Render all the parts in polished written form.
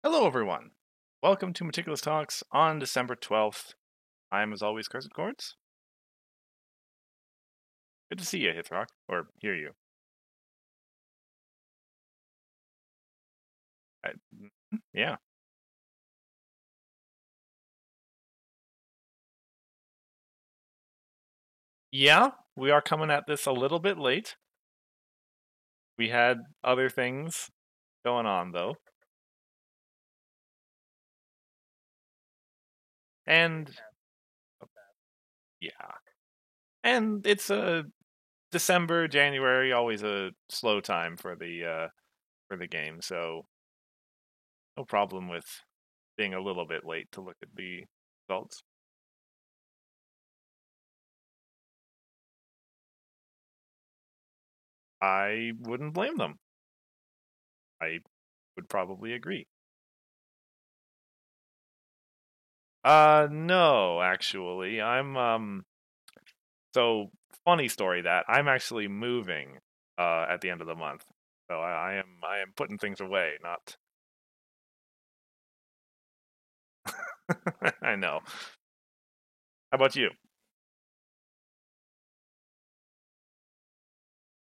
Hello, everyone. Welcome to Meticulous Talks on December 12th. I'm, as always, Cursed Chords. Good to see you, Hithrock, or hear you. Yeah. Yeah, we are coming at this a little bit late. We had other things going on, though. And, yeah. And it's a December, January, always a slow time for the game, so no problem with being a little bit late to look at the results. I wouldn't blame them. I would probably agree. No, actually. So funny story that I'm actually moving at the end of the month. So I am putting things away, not I know. How about you?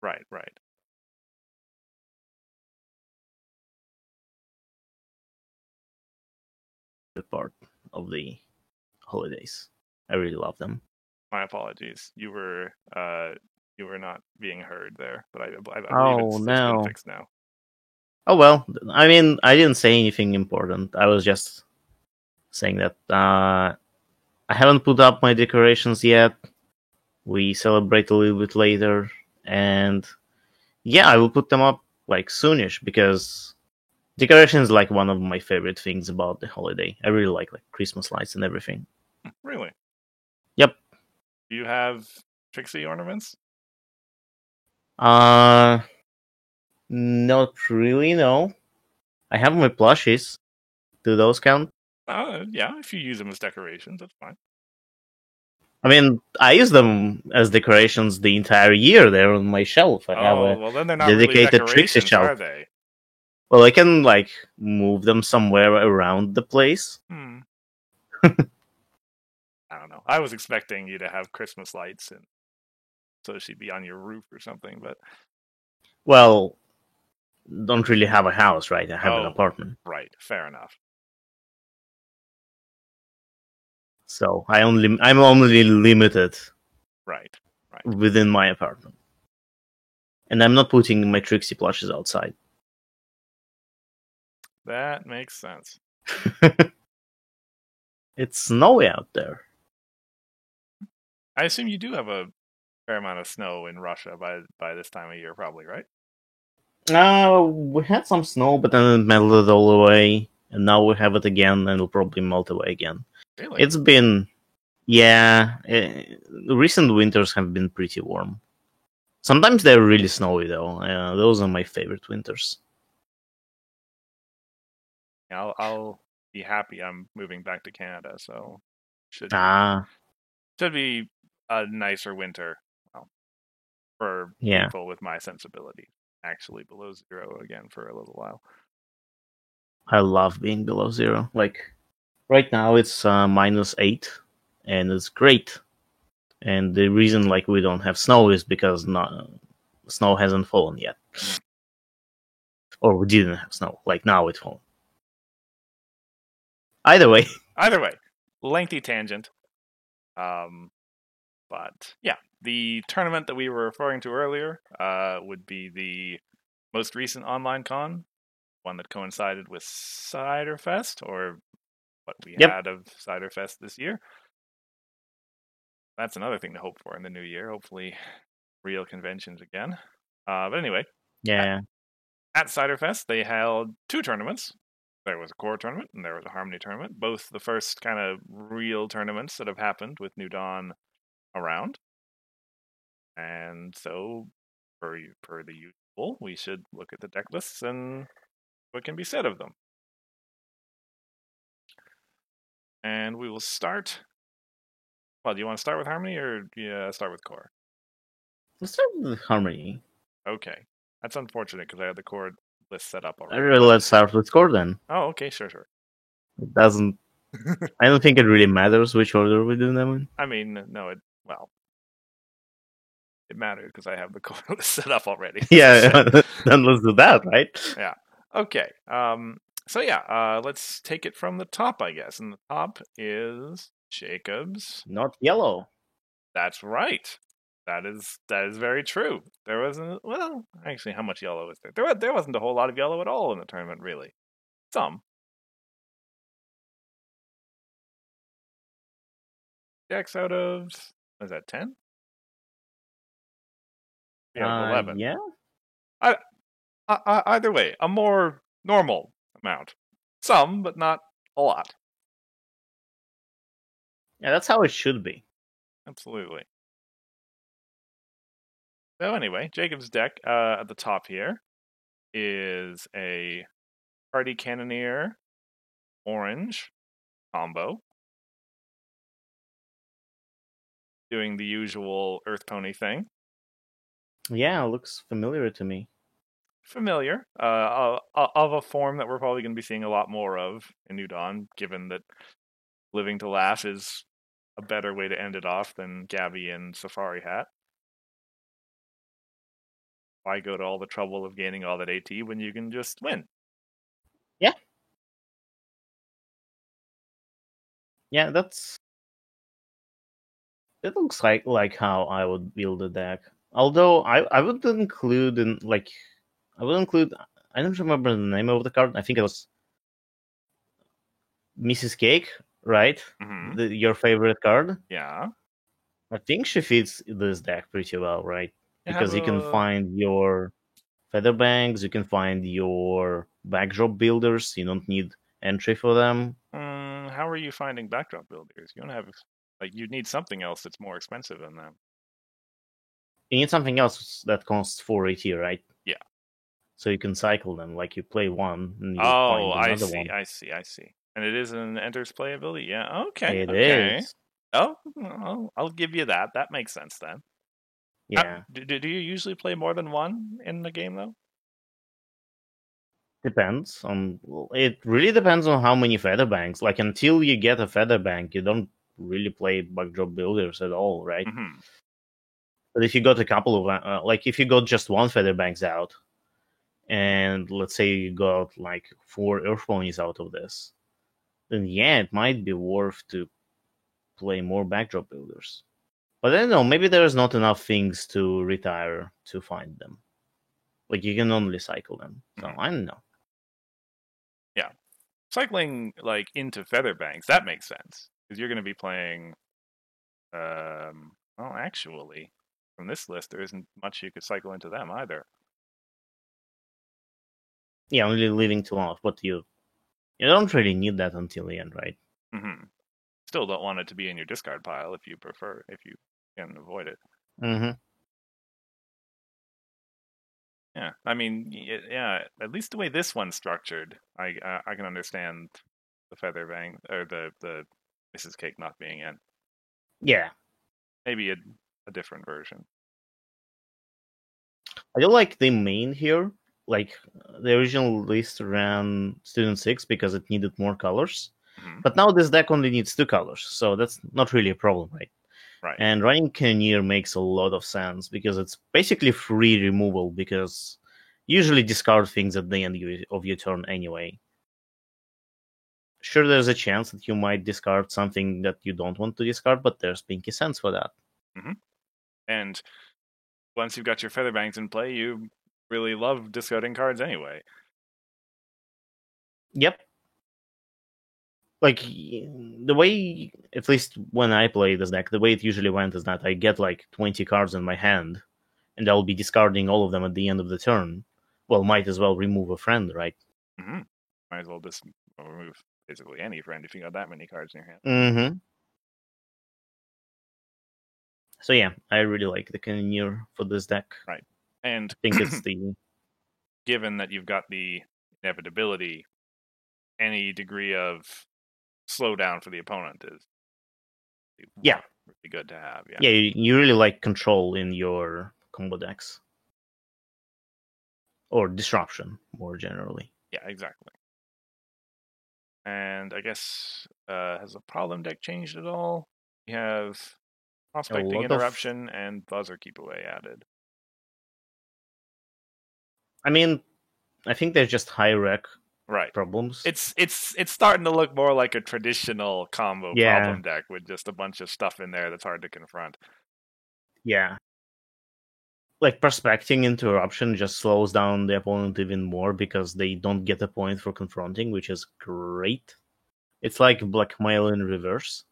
Right, right. The part of the holidays. I really love them. My apologies. You were not being heard there, but I believe Oh it's been no. fixed now. Oh well. I mean, I didn't say anything important. I was just saying that I haven't put up my decorations yet. We celebrate a little bit later, and yeah, I will put them up like soonish because decoration is like one of my favorite things about the holiday. I really like Christmas lights and everything. Really? Yep. Do you have Trixie ornaments? Uh, Not really. No, I have my plushies. Do those count? Yeah, if you use them as decorations, that's fine. I mean, I use them as decorations the entire year. They're on my shelf. I have Oh, a well then they're not really dedicated Trixie decorations, shelf. are they? Well, I can move them somewhere around the place. Hmm. I don't know. I was expecting you to have Christmas lights, and so she'd be on your roof or something. But Well, don't really have a house, right? I have an oh, apartment, right, fair enough. so I'm only limited Right, right. within my apartment, and I'm not putting my Trixie plushes outside. That makes sense. It's snowy out there. I assume you do have a fair amount of snow in Russia by this time of year, probably, right? We had some snow, but then it melted all away, and now we have it again, and it'll probably melt away again. Really? It's been, yeah, recent winters have been pretty warm. Sometimes they're really snowy, though. Those are my favorite winters. Yeah, I'll be happy. I'm moving back to Canada, so should be Ah, should be a nicer winter. Well, for yeah. people with my sensibility, actually below zero again for a little while. I love being below zero. Like, right now it's -8, and it's great. And the reason, we don't have snow is because snow hasn't fallen yet. Mm. Or we didn't have snow. Like, now it's fallen. Either way. Either way, lengthy tangent. Um, but yeah, the tournament that we were referring to earlier would be the most recent online con, one that coincided with Ciderfest, or what we Yep. had of Ciderfest this year. That's another thing to hope for in the new year. Hopefully, real conventions again. But anyway, at, Yeah. at Ciderfest, they held two tournaments. There was a core tournament and there was a harmony tournament. Both the first kind of real tournaments that have happened with New Dawn around. And so, per the usual, we should look at the deck lists and what can be said of them. And we will start. Well, do you want to start with Harmony or start with Core? Let's start with Harmony. Okay, that's unfortunate because I had the Core list set up already. Let's start with core then. Oh, okay, sure. It doesn't. I don't think it really matters which order we do them in. I mean, no, it mattered because I have the core list set up already. Yeah, then let's do that, right? Yeah. Okay. So yeah, let's take it from the top, I guess. And the top is Jacob's. Not yellow. That's right. That is very true. There wasn't actually, how much yellow was there? There wasn't a whole lot of yellow at all in the tournament, really. Some. Decks out of, was that 10? Yeah, 11. Yeah. Either way, a more normal amount. Some, but not a lot. Yeah, that's how it should be. Absolutely. So anyway, Jacob's deck at the top here is a Party Cannoneer orange combo, doing the usual Earth Pony thing. Yeah, it looks familiar to me. Familiar, of a form that we're probably going to be seeing a lot more of in New Dawn, given that Living to Laugh is a better way to end it off than Gabby and Safari Hat. Why go to all the trouble of gaining all that AT when you can just win? Yeah. Yeah, it looks like how I would build a deck. Although I would include I don't remember the name of the card. I think it was Mrs. Cake, right? Mm-hmm. Your favorite card. Yeah. I think she fits this deck pretty well, right? Because you can find your Featherbanks, you can find your backdrop builders. You don't need entry for them. How are you finding backdrop builders? You don't have, you need something else that's more expensive than them. You need something else that costs 4 AT, right? Yeah. So you can cycle them, like you play one and you find another one. I see. And it is an enters play ability? Yeah, okay. It okay. is. Oh, I'll give you that. That makes sense then. Yeah. Do you usually play more than one in the game, though? Depends on. It really depends on how many Featherbanks. Like, until you get a Featherbank, you don't really play backdrop builders at all, right? Mm-hmm. But if you got a couple of, if you got just one Featherbanks out, and let's say you got like 4 Earth Ponies out of this, then yeah, it might be worth to play more backdrop builders. But I don't know, maybe there's not enough things to retire to find them. Like, you can only cycle them. So, I don't know. Yeah. Cycling, into Featherbanks, that makes sense. Because you're going to be playing... well, actually, from this list, there isn't much you could cycle into them either. Yeah, only Living to Laugh, but you don't really need that until the end, right? Mm-hmm. Still don't want it to be in your discard pile if you can avoid it. Mm-hmm. Yeah, I mean, at least the way this one's structured, I can understand the Featherbank or the Mrs. Cake not being in. Yeah. Maybe a different version. I do like the main here. Like, the original list ran Student 6 because it needed more colors. Mm-hmm. But now this deck only needs 2 colors, so that's not really a problem, right? Right. And running Cannoneer makes a lot of sense because it's basically free removal, because you usually discard things at the end of your turn anyway. Sure, there's a chance that you might discard something that you don't want to discard, but there's pinky sense for that. Mm-hmm. And once you've got your Featherbanks in play, you really love discarding cards anyway. Yep. Like, the way, at least when I play this deck, the way it usually went is that I get like 20 cards in my hand, and I'll be discarding all of them at the end of the turn. Well, might as well remove a friend, right? Mm-hmm. Might as well just remove basically any friend if you got that many cards in your hand. Mm-hmm. So yeah, I really like the Cannoneer for this deck. Right. And I think it's the... Given that you've got the inevitability, any degree of slowdown for the opponent is really good to have. Yeah, you really like control in your combo decks. or disruption more generally. Yeah, exactly. And I guess has the problem deck changed at all? We have Prospecting Interruption and Buzzer Keep Away added. I mean, I think they're just high rec problems. It's starting to look more like a traditional combo problem deck with just a bunch of stuff in there that's hard to confront. Yeah. Like Prospecting Interruption just slows down the opponent even more because they don't get a point for confronting, which is great. It's like Blackmail in reverse.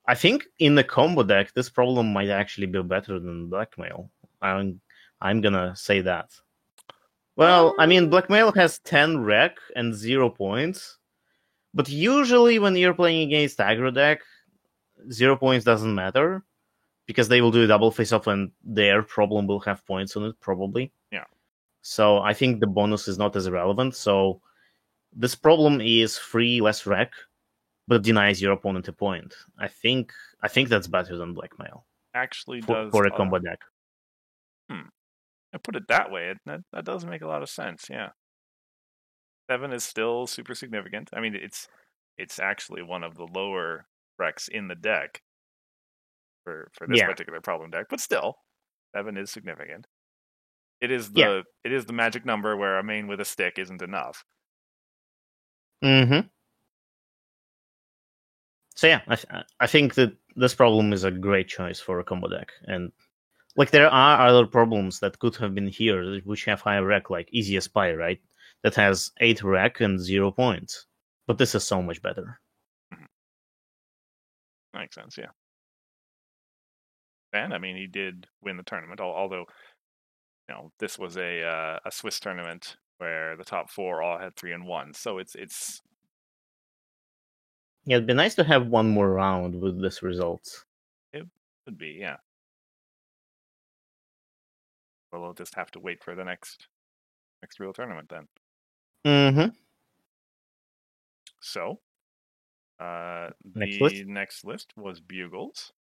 I think in the combo deck, this problem might actually be better than Blackmail. I'm gonna say that. Well, I mean, Blackmail has 10 rec and 0 points, but usually when you're playing against aggro deck, 0 points doesn't matter because they will do a double face-off and their problem will have points on it, probably. Yeah. So I think the bonus is not as relevant. So this problem is free, less rec, but denies your opponent a point. I think that's better than Blackmail. Actually, for a combo deck. I put it that way. That does make a lot of sense. Yeah, 7 is still super significant. I mean, it's actually one of the lower recs in the deck for this particular problem deck, but still, 7 is significant. It is the magic number where a main with a stick isn't enough. Mm-hmm. So yeah, I think that this problem is a great choice for a combo deck, and like there are other problems that could have been here which have higher rec, like Easy Spy, right? That has 8 rec and 0 points, but this is so much better. Makes sense, yeah. And I mean, he did win the tournament, although this was a Swiss tournament where the top 4 all had 3 and 1, so it's. Yeah, it'd be nice to have one more round with this result. It would be, yeah. Well, we'll just have to wait for the next real tournament then. Mm-hmm. So, next list was Bugles.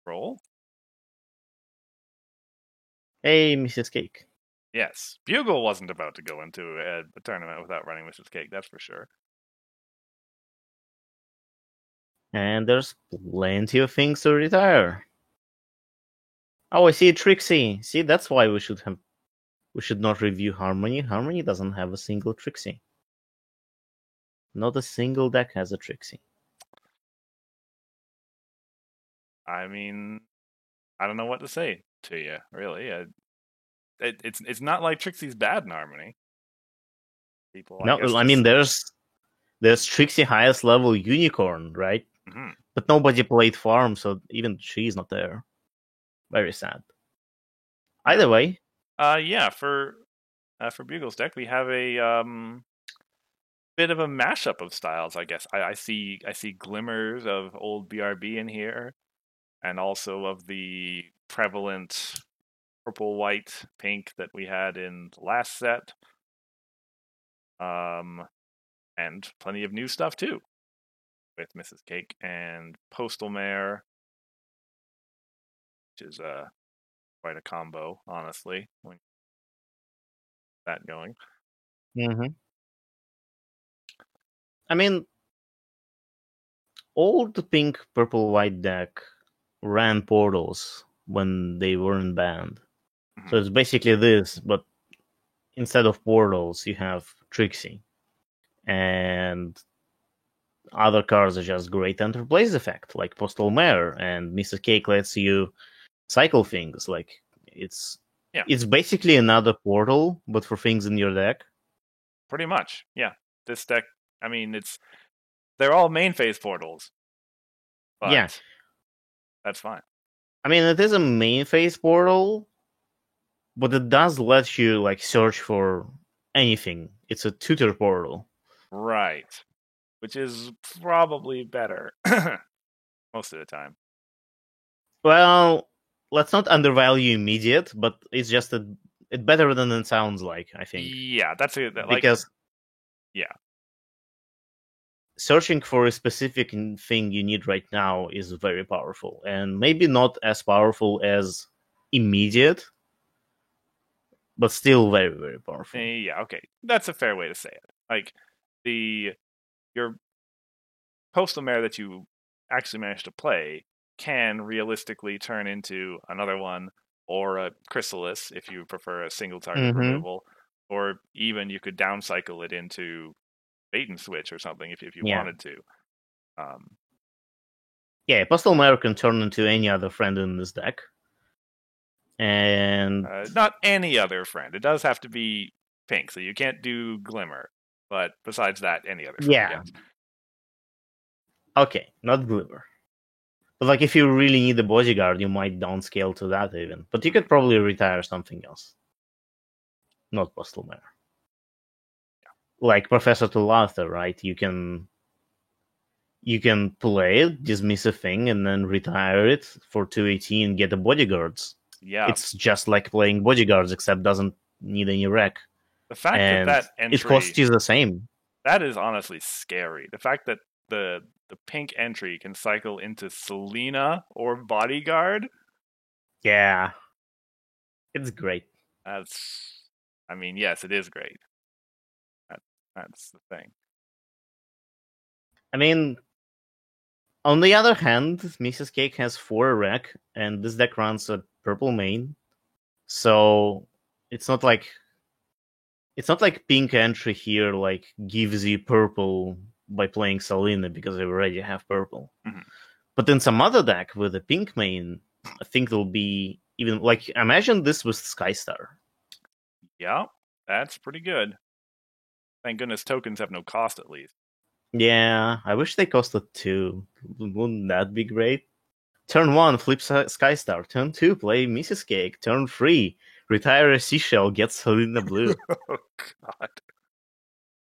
Roll. Hey, Mrs. Cake. Yes, Bugle wasn't about to go into a tournament without running Mrs. Cake, that's for sure. And there's plenty of things to retire. Oh, I see Trixie. See, that's why we should not review Harmony. Harmony doesn't have a single Trixie. Not a single deck has a Trixie. I mean, I don't know what to say to you, really. It's not like Trixie's bad in Harmony. I mean, there's Trixie highest level Unicorn, right? Mm-hmm. But nobody played Farm, so even she's not there. Very sad. Either way. For Bugle's deck, we have a bit of a mashup of styles, I guess. I see glimmers of old BRB in here, and also of the prevalent purple, white, pink that we had in the last set. And plenty of new stuff too, with Mrs. Cake and Postal Mare, which is quite a combo, honestly, when that going. Mm-hmm. I mean, old pink, purple, white deck ran portals when they weren't banned. Mm-hmm. So it's basically this, but instead of portals, you have Trixie. And other cards are just great Enterplays effect, like Postal Mare, and Mrs. Cake lets you cycle things. Like it's basically another portal, but for things in your deck. Pretty much, yeah. This deck, I mean, they're all main phase portals. But yeah, that's fine. I mean, it is a main phase portal, but it does let you like search for anything. It's a tutor portal. Right. Which is probably better most of the time. Well, let's not undervalue immediate, but it's just it's better than it sounds like, I think. Yeah, that's it. Because yeah, searching for a specific thing you need right now is very powerful, and maybe not as powerful as immediate, but still very, very powerful. Yeah, okay, that's a fair way to say it. Like your postal mare that you actually managed to play can realistically turn into another one, or a chrysalis if you prefer a single target removal, or even you could downcycle it into bait and switch or something if you wanted to. Yeah, postal mare can turn into any other friend in this deck. And not any other friend. It does have to be pink, so you can't do Glimmer. But besides that, any other friend. Yeah. Yes. Okay, not Glimmer. But like, if you really need a bodyguard, you might downscale to that even. But you could probably retire something else. Not postal mare. Yeah. Like Professor Tulatha, right? You can play it, dismiss a thing, and then retire it for 218 and get the bodyguards. Yeah. It's just like playing bodyguards, except doesn't need any wreck. The fact that entry, it costs you the same. That is honestly scary. The fact that the pink entry can cycle into Selena or Bodyguard. Yeah. It's great. Yes, it is great. That's the thing. I mean, on the other hand, Mrs. Cake has 4 wreck, and this deck runs a purple main. So it's not like pink entry here like gives you purple by playing Selena because they already have purple. Mm-hmm. But in some other deck with a pink main, I think there'll be even like, imagine this with Skystar. Yeah, that's pretty good. Thank goodness tokens have no cost at least. Yeah, I wish they costed 2. Wouldn't that be great? Turn 1, flip Skystar. Turn 2, play Mrs. Cake. Turn 3, retire a Seashell, get Selena Blue. Oh, God.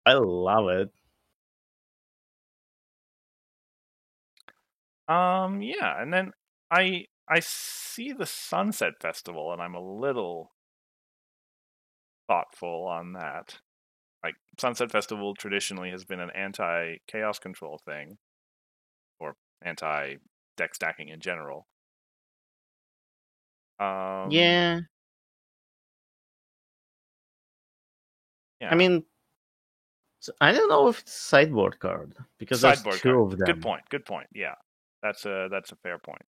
I love it. Yeah, and then I see the Sunset Festival, and I'm a little thoughtful on that. Like, Sunset Festival traditionally has been an anti-chaos control thing, or anti-deck stacking in general. Yeah. I mean, I don't know if it's a sideboard card, because there's 2 of them. Good point. Yeah, that's a fair point.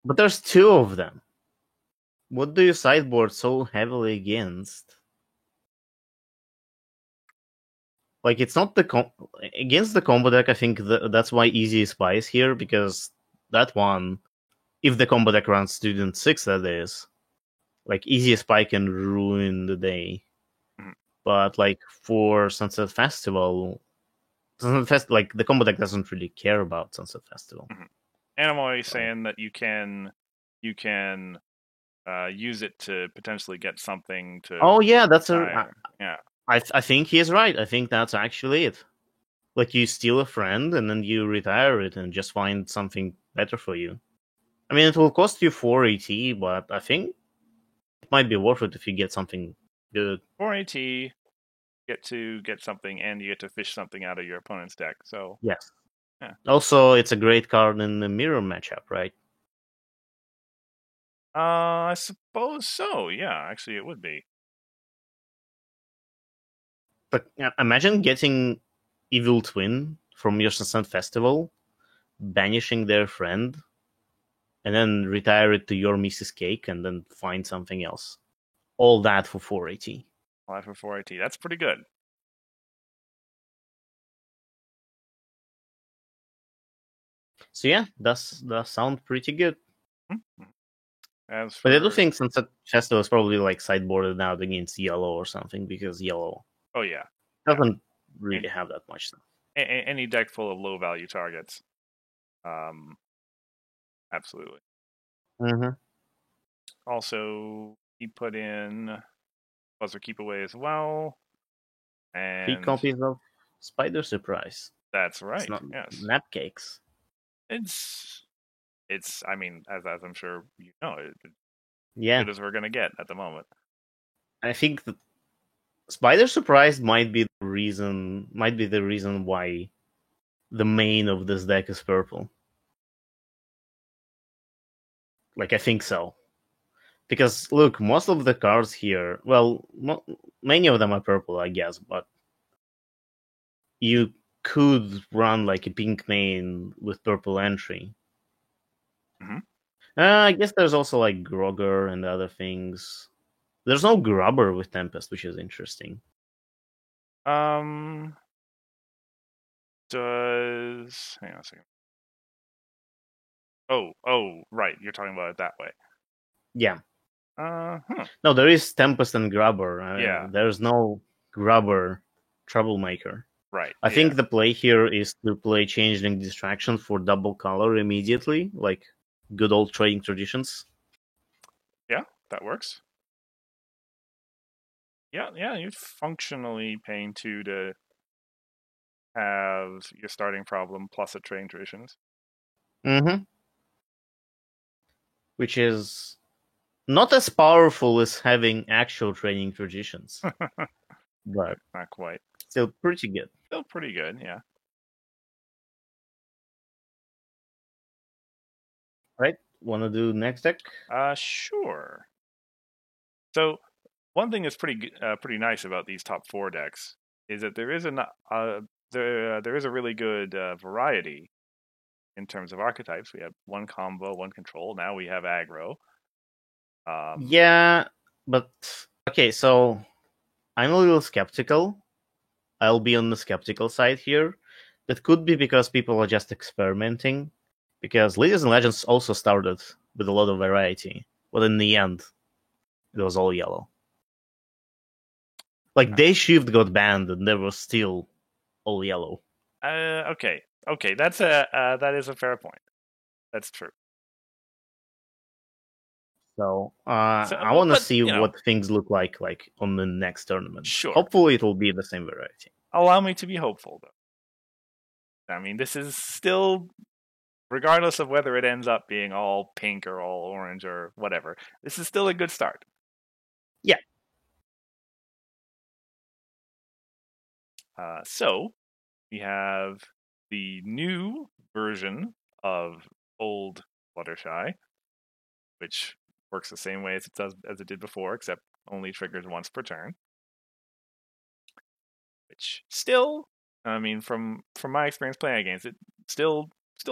But there's 2 of them. What do you sideboard so heavily against? Like, it's not against the combo deck. I think that's why Easy Spy is here, because that one, if the combo deck runs Student 6, that is, like, Easy Spy can ruin the day. Mm-hmm. But like for Sunset Festival, like, the combo deck doesn't really care about Sunset Festival. Mm-hmm. And I'm always saying that you can use it to potentially get something to. Oh yeah, that's yeah. I think he is right. I think that's actually it. Like, you steal a friend and then you retire it and just find something better for you. I mean, it will cost you 4 AT, but I think it might be worth it if you get something good. 4 AT, get something, and you get to fish something out of your opponent's deck. So yes. Yeah. Also, it's a great card in the mirror matchup, right? I suppose so. Yeah, actually, it would be. But imagine getting Evil Twin from your Sunset Festival, banishing their friend, and then retire it to your Mrs. Cake, and then find something else. All that for 4 AT. All that for 4 AT. That's pretty good. So yeah, that sound pretty good. Mm-hmm. But I do think Sunset Festival is probably like sideboarded out against yellow or something, because yellow. Oh yeah, doesn't really have that much stuff. Any deck full of low value targets. Absolutely. Mm-hmm. Also, he put in Buzzer Keep Away as well. And 3 copies of Spider Surprise. That's right. It's not yes. Nap Cakes. It's. I mean, as I'm sure you know, yeah, good as we're gonna get at the moment. I think that Spider Surprise might be the reason why the main of this deck is purple. Like, I think so. Because look, most of the cards here, well, many of them are purple, I guess, but you could run like a pink main with purple entry. Mhm. I guess there's also like Grogger and other things. There's no Grubber with Tempest, which is interesting. Does hang on a second. Oh, right. You're talking about it that way. Yeah. Huh. No, there is Tempest and Grubber. Yeah. There's no Grubber Troublemaker. Right. I think the play here is to play Changeling Distraction for double color immediately, like good old trading traditions. Yeah, that works. Yeah, you're functionally paying 2 to have your starting problem plus a trading traditions. Mm-hmm. Which is not as powerful as having actual trading traditions, but not quite. Still pretty good. Still pretty good, yeah. Right? Want to do next deck? Sure. So one thing that's pretty nice about these top 4 decks is that there is there is a really good variety in terms of archetypes. We have one combo, one control. Now we have aggro. Yeah, but okay. So I'm a little skeptical. I'll be on the skeptical side here. That could be because people are just experimenting. Because Leaders and Legends also started with a lot of variety, but in the end, it was all yellow. Like Day Shift got banned, and there was still all yellow. Okay. That is a fair point. That's true. So I want to see what things look like on the next tournament. Sure. Hopefully, it will be the same variety. Allow me to be hopeful, though. I mean, this is still, regardless of whether it ends up being all pink or all orange or whatever, this is still a good start. Yeah. So we have the new version of old Fluttershy, which works the same way as it did before, except only triggers once per turn. Which still, I mean, from my experience playing against it, still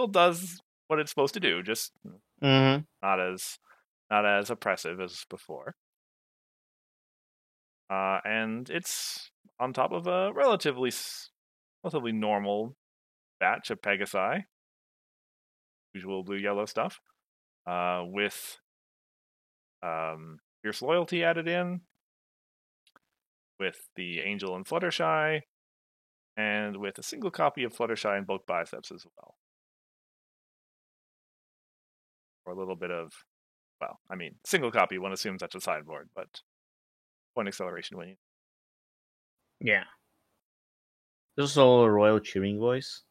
does what it's supposed to do, just not as oppressive as before. And it's on top of a relatively normal batch of Pegasi, usual blue-yellow stuff, with Fierce Loyalty added in, with the Angel and Fluttershy, and with a single copy of Fluttershy and Bulk Biceps as well. Or a little bit of, well, I mean, single copy, one assumes that's a sideboard, but point acceleration when you... Yeah. There's also a Royal Cheering Voice.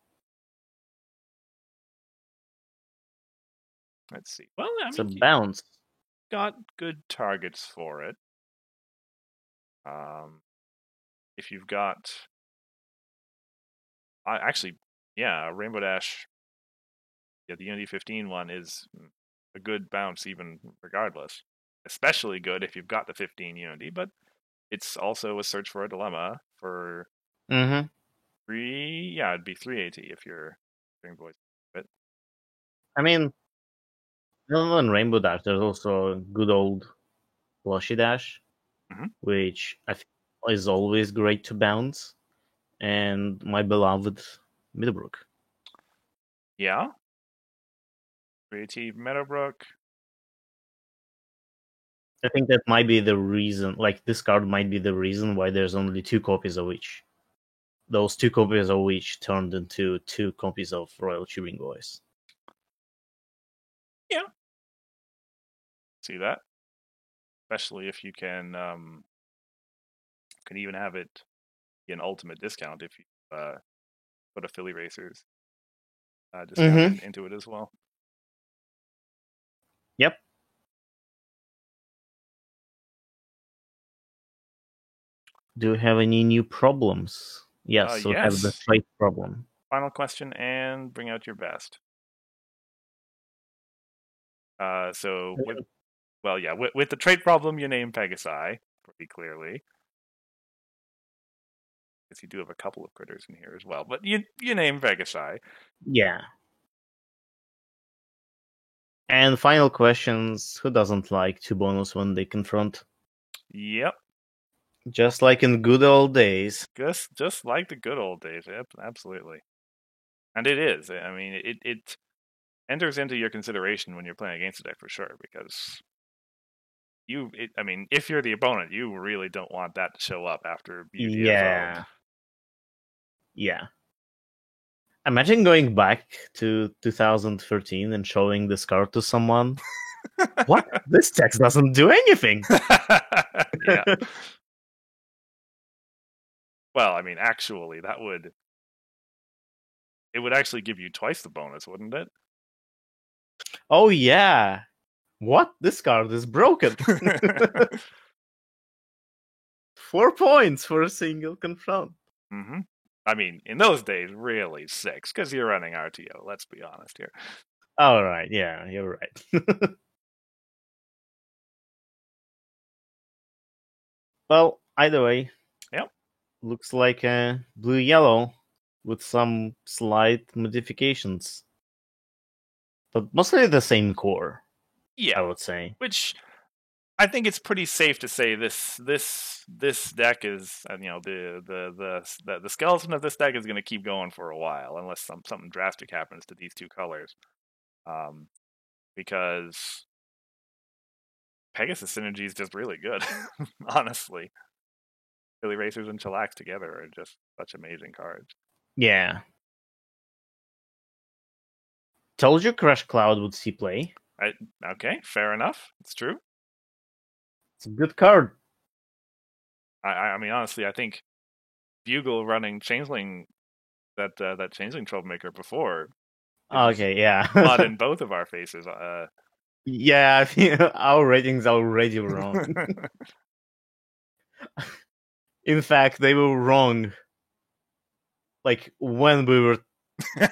Let's see. Well, I it's mean, a bounce. Got good targets for it. If you've got, Rainbow Dash, the Unity 15 one is a good bounce even regardless. Especially good if you've got the 15 Unity, but it's also a Search for a Dilemma for 3. Yeah, it'd be 3 AT if you're doing voice. But I mean, other than Rainbow Dash, there's also a good old Plushy Dash, which I think is always great to bounce, and my beloved Meadowbrook. Yeah. 3 AT Meadowbrook. I think that might be the reason, like this card might be the reason why there's only 2 copies of each. Those 2 copies of each turned into 2 copies of Royal Cheering Voice. Yeah. See that? Especially if you can even have it be an ultimate discount if you put a Philly Racers discount into it as well. Yep. Do you have any new problems? Yes, so yes. have the trade problem. Final question and bring out your best. So well, yeah, with the trait problem, you name Pegasi pretty clearly. Because you do have a couple of critters in here as well, but you name Pegasi. Yeah. And final questions: who doesn't like 2 bonus when they confront? Yep, Just like in good old days. just like the good old days. Yep, absolutely. And it is. I mean, it enters into your consideration when you're playing against a deck for sure, because I mean, if you're the opponent, you really don't want that to show up after you DFO. Yeah. Imagine going back to 2013 and showing this card to someone. What? This text doesn't do anything. Yeah. Well, I mean, actually, it would actually give you twice the bonus, wouldn't it? Oh yeah. What? This card is broken. 4 points for a single confront. Mm-hmm. I mean, in those days, really 6, because you're running RTO. Let's be honest here. All right. Yeah, you're right. Well, either way. Yep. Looks like a blue-yellow with some slight modifications. But mostly the same core. Yeah. I would say. Which I think it's pretty safe to say this deck is, the skeleton of this deck is going to keep going for a while unless something drastic happens to these two colors, because Pegasus synergy is just really good. Honestly, Philly Racers and Chillax together are just such amazing cards. Yeah. Told you Crush Cloud would see play. Okay, fair enough. It's true. It's a good card. I mean, honestly, I think Bugle running Changeling, that Changeling Troublemaker before. Okay, yeah. Mud in both of our faces. Yeah, I think our ratings are already wrong. In fact, they were wrong. Like when we were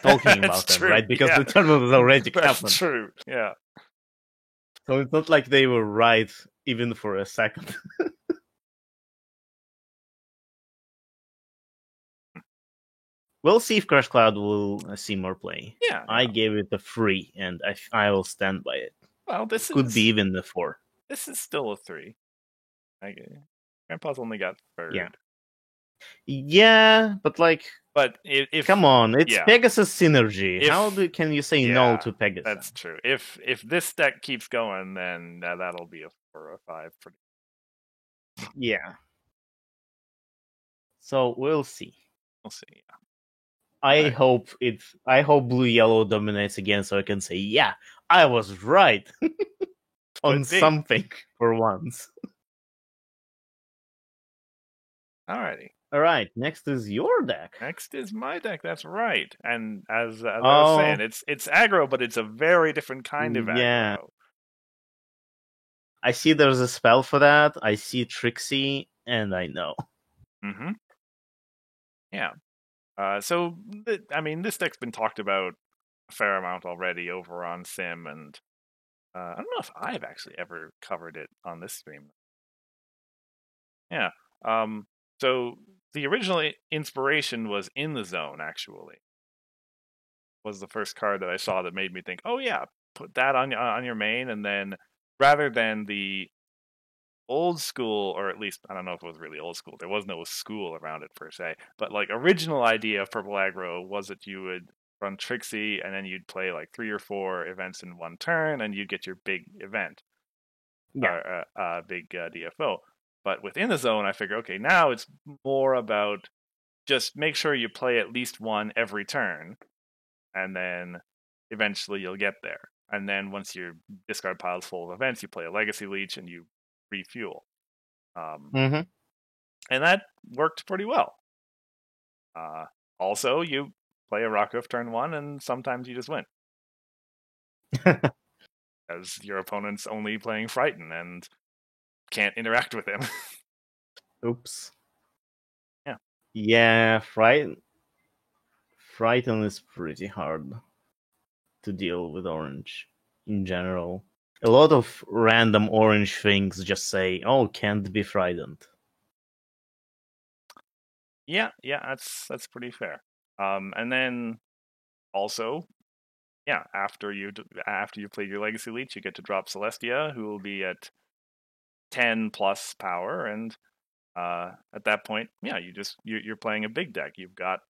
talking about them, true. right? Because Yeah. the tournament was already That's happened. true. Yeah. So it's not like they were right even for a second. We'll see if Crush Cloud will see more play. Yeah. I gave it a 3, and I will stand by it. Well, this Could be even a 4. This is still a 3. Grandpa's only got 3rd. Yeah, but like, but if come on, it's Pegasus synergy. How can you say no to Pegasus? That's true. If this deck keeps going, then that'll be a 4 or 5. Yeah. So we'll see. We'll see. I hope blue yellow dominates again, so I can say, yeah, I was right on something for once. Alrighty. All right. Next is your deck. Next is my deck. That's right. And as I was saying, it's aggro, but it's a very different kind of aggro. Yeah. I see there's a spell for that. I see Trixie, and I know. Mm-hmm. Yeah. So, I mean, this deck's been talked about a fair amount already over on Sim, and I don't know if I've actually ever covered it on this stream. Yeah. So the original inspiration was In the Zone, actually. Was the first card that I saw that made me think, oh yeah, put that on your main, and then rather than the old school, or at least I don't know if it was really old school, there was no school around it per se, but like original idea of purple aggro was that you would run Trixie and then you'd play like 3 or 4 events in one turn and you'd get your big event, big DFO. But within the zone, I figure, okay, now it's more about just make sure you play at least one every turn, and then eventually you'll get there. And then once your discard pile's full of events, you play a Legacy Leech and you refuel. And that worked pretty well. Also, you play a Rockhoof turn 1, and sometimes you just win. As your opponent's only playing Frighten and can't interact with him. Oops. Yeah. Yeah, Frighten is pretty hard to deal with orange in general. a lot of random orange things just say, "Oh, can't be frightened." Yeah, that's pretty fair. And then also, yeah, after you played your Legacy Leech, you get to drop Celestia, who will be at 10 plus power, and at that point, yeah, you're playing a big deck. You've got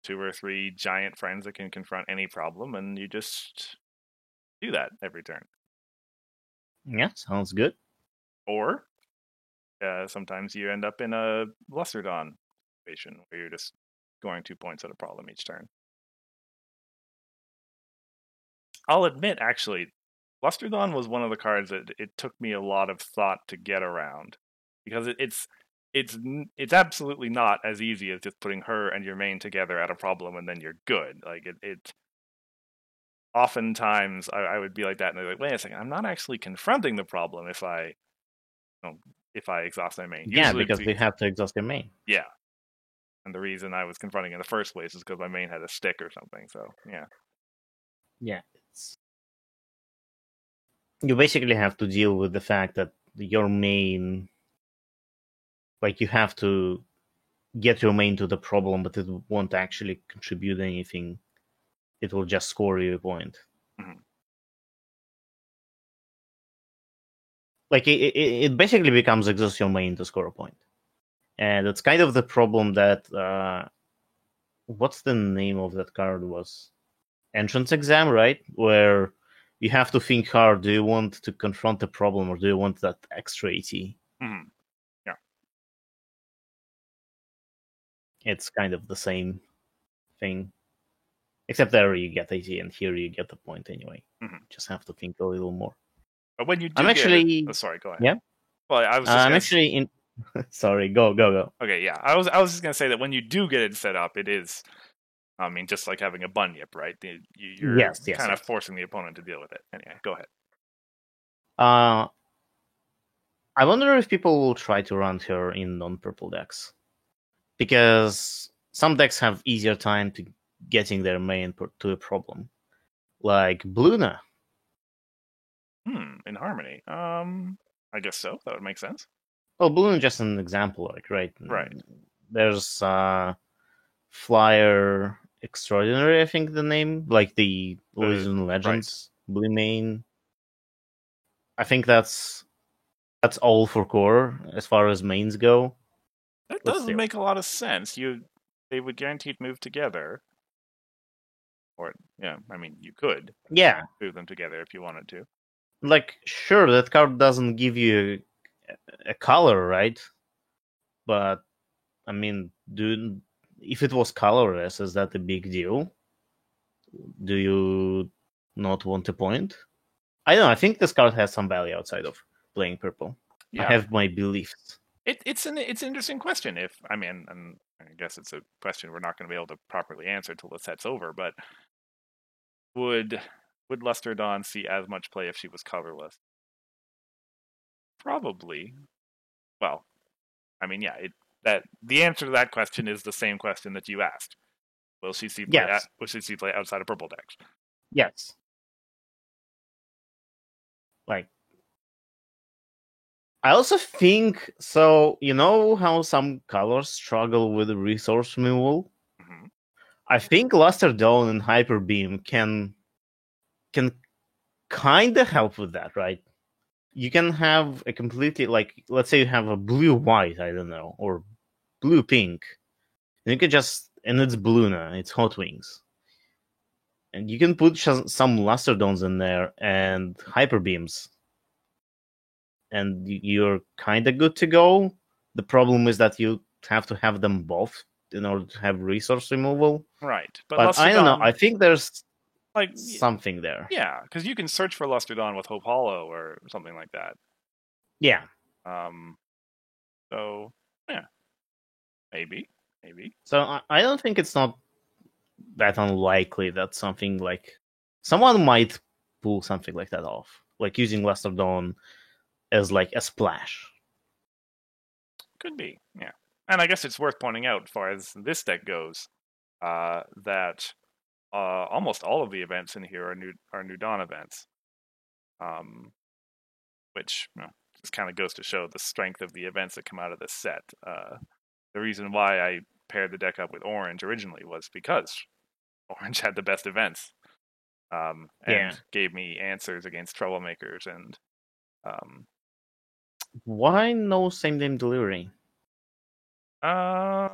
2 or 3 giant friends that can confront any problem, and you just do that every turn. Yeah, sounds good. Or sometimes you end up in a Lesser Dawn situation where you're just scoring 2 points at a problem each turn. I'll admit, actually, Lesser Dawn was one of the cards that it took me a lot of thought to get around, because it's absolutely not as easy as just putting her and your main together at a problem and then you're good. Like it oftentimes I would be like that, and they're like, wait a second, I'm not actually confronting the problem if I if I exhaust my main. Yeah, Usually, because they have to exhaust their main. yeah. And the reason I was confronting in the first place is because my main had a stick or something. So yeah. Yeah, you basically have to deal with the fact that your main, like, you have to get your main to the problem, but it won't actually contribute anything. It will just score you a point. Mm-hmm. Like, it basically becomes exhaust your main to score a point. And it's kind of the problem that what's the name of that card was? Entrance Exam, right? Where you have to think hard. Do you want to confront the problem, or do you want that extra AT? Mm-hmm. Yeah. It's kind of the same thing, except there you get AT, and here you get the point anyway. Mm-hmm. Just have to think a little more. But when you do I'm actually, sorry, go ahead. yeah. Well, I was just I'm actually in. Sorry, go. Okay, yeah. I was just gonna say that when you do get it set up, it is, I mean, just like having a bunyip, right? You're Yes. kind of forcing the opponent to deal with it. Anyway, go ahead. I wonder if people will try to run her in non-purple decks, because some decks have easier time to getting their main to a problem, like Bluna. In Harmony. I guess so. That would make sense. Well, Bluna is just an example, like, right? Right. There's Flyer Extraordinary, I think the name, like the Elysian Legends Blue Main. I think that's all for core as far as mains go. That doesn't make a lot of sense. They would guaranteed move together. Or yeah, I mean, you could move them together if you wanted to. Like, sure, that card doesn't give you a color, right? But I mean, if it was colorless, is that a big deal? Do you not want a point? I don't know. I think this card has some value outside of playing purple. Yeah. I have my beliefs. It's an interesting question. If I mean, and I guess it's a question we're not going to be able to properly answer till the set's over. But would Lesser Dawn see as much play if she was colorless? Probably. Well, I mean, yeah. That the answer to that question is the same question that you asked. Will she see play? Yes. Will she see play outside of purple decks? Yes. Like, I also think so. You know how some colors struggle with resource removal? Mm-hmm. I think Luster Dawn and Hyper Beam can kind of help with that, right? You can have a completely, like, let's say you have a blue-white, I don't know, or blue-pink. And you can just, and it's Bluna, it's Hot Wings. And you can put some Luster Dawns in there and Hyper Beams. And you're kind of good to go. The problem is that you have to have them both in order to have resource removal. Right. But I don't know. I think there's like something there. Yeah, because you can search for Luster Dawn with Hope Hollow or something like that. Yeah. So yeah, maybe. So I don't think it's not that unlikely that something like someone might pull something like that off, like using Luster Dawn as like a splash. Could be, yeah. And I guess it's worth pointing out, as far as this deck goes, that almost all of the events in here are new Dawn events. which just kind of goes to show the strength of the events that come out of this set. The reason why I paired the deck up with Orange originally was because Orange had the best events, and gave me answers against troublemakers and. Why no same-day delivery? The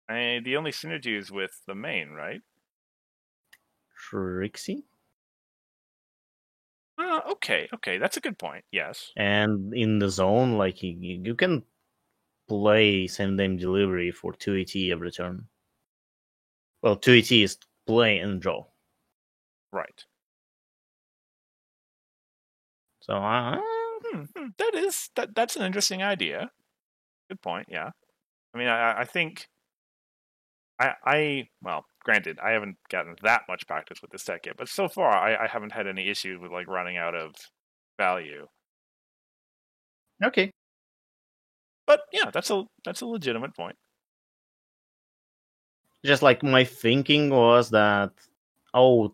only synergy is with the main, right? Trixie? Okay, that's a good point. Yes. And in the zone, like you can play same-day delivery for 2 ET every turn. Well, 2 ET is play and draw. Right. So that's an interesting idea. Good point. Yeah. I mean, I think well, granted, I haven't gotten that much practice with this deck yet, but so far I haven't had any issues with like running out of value. Okay. But yeah, that's a legitimate point. Just like my thinking was that,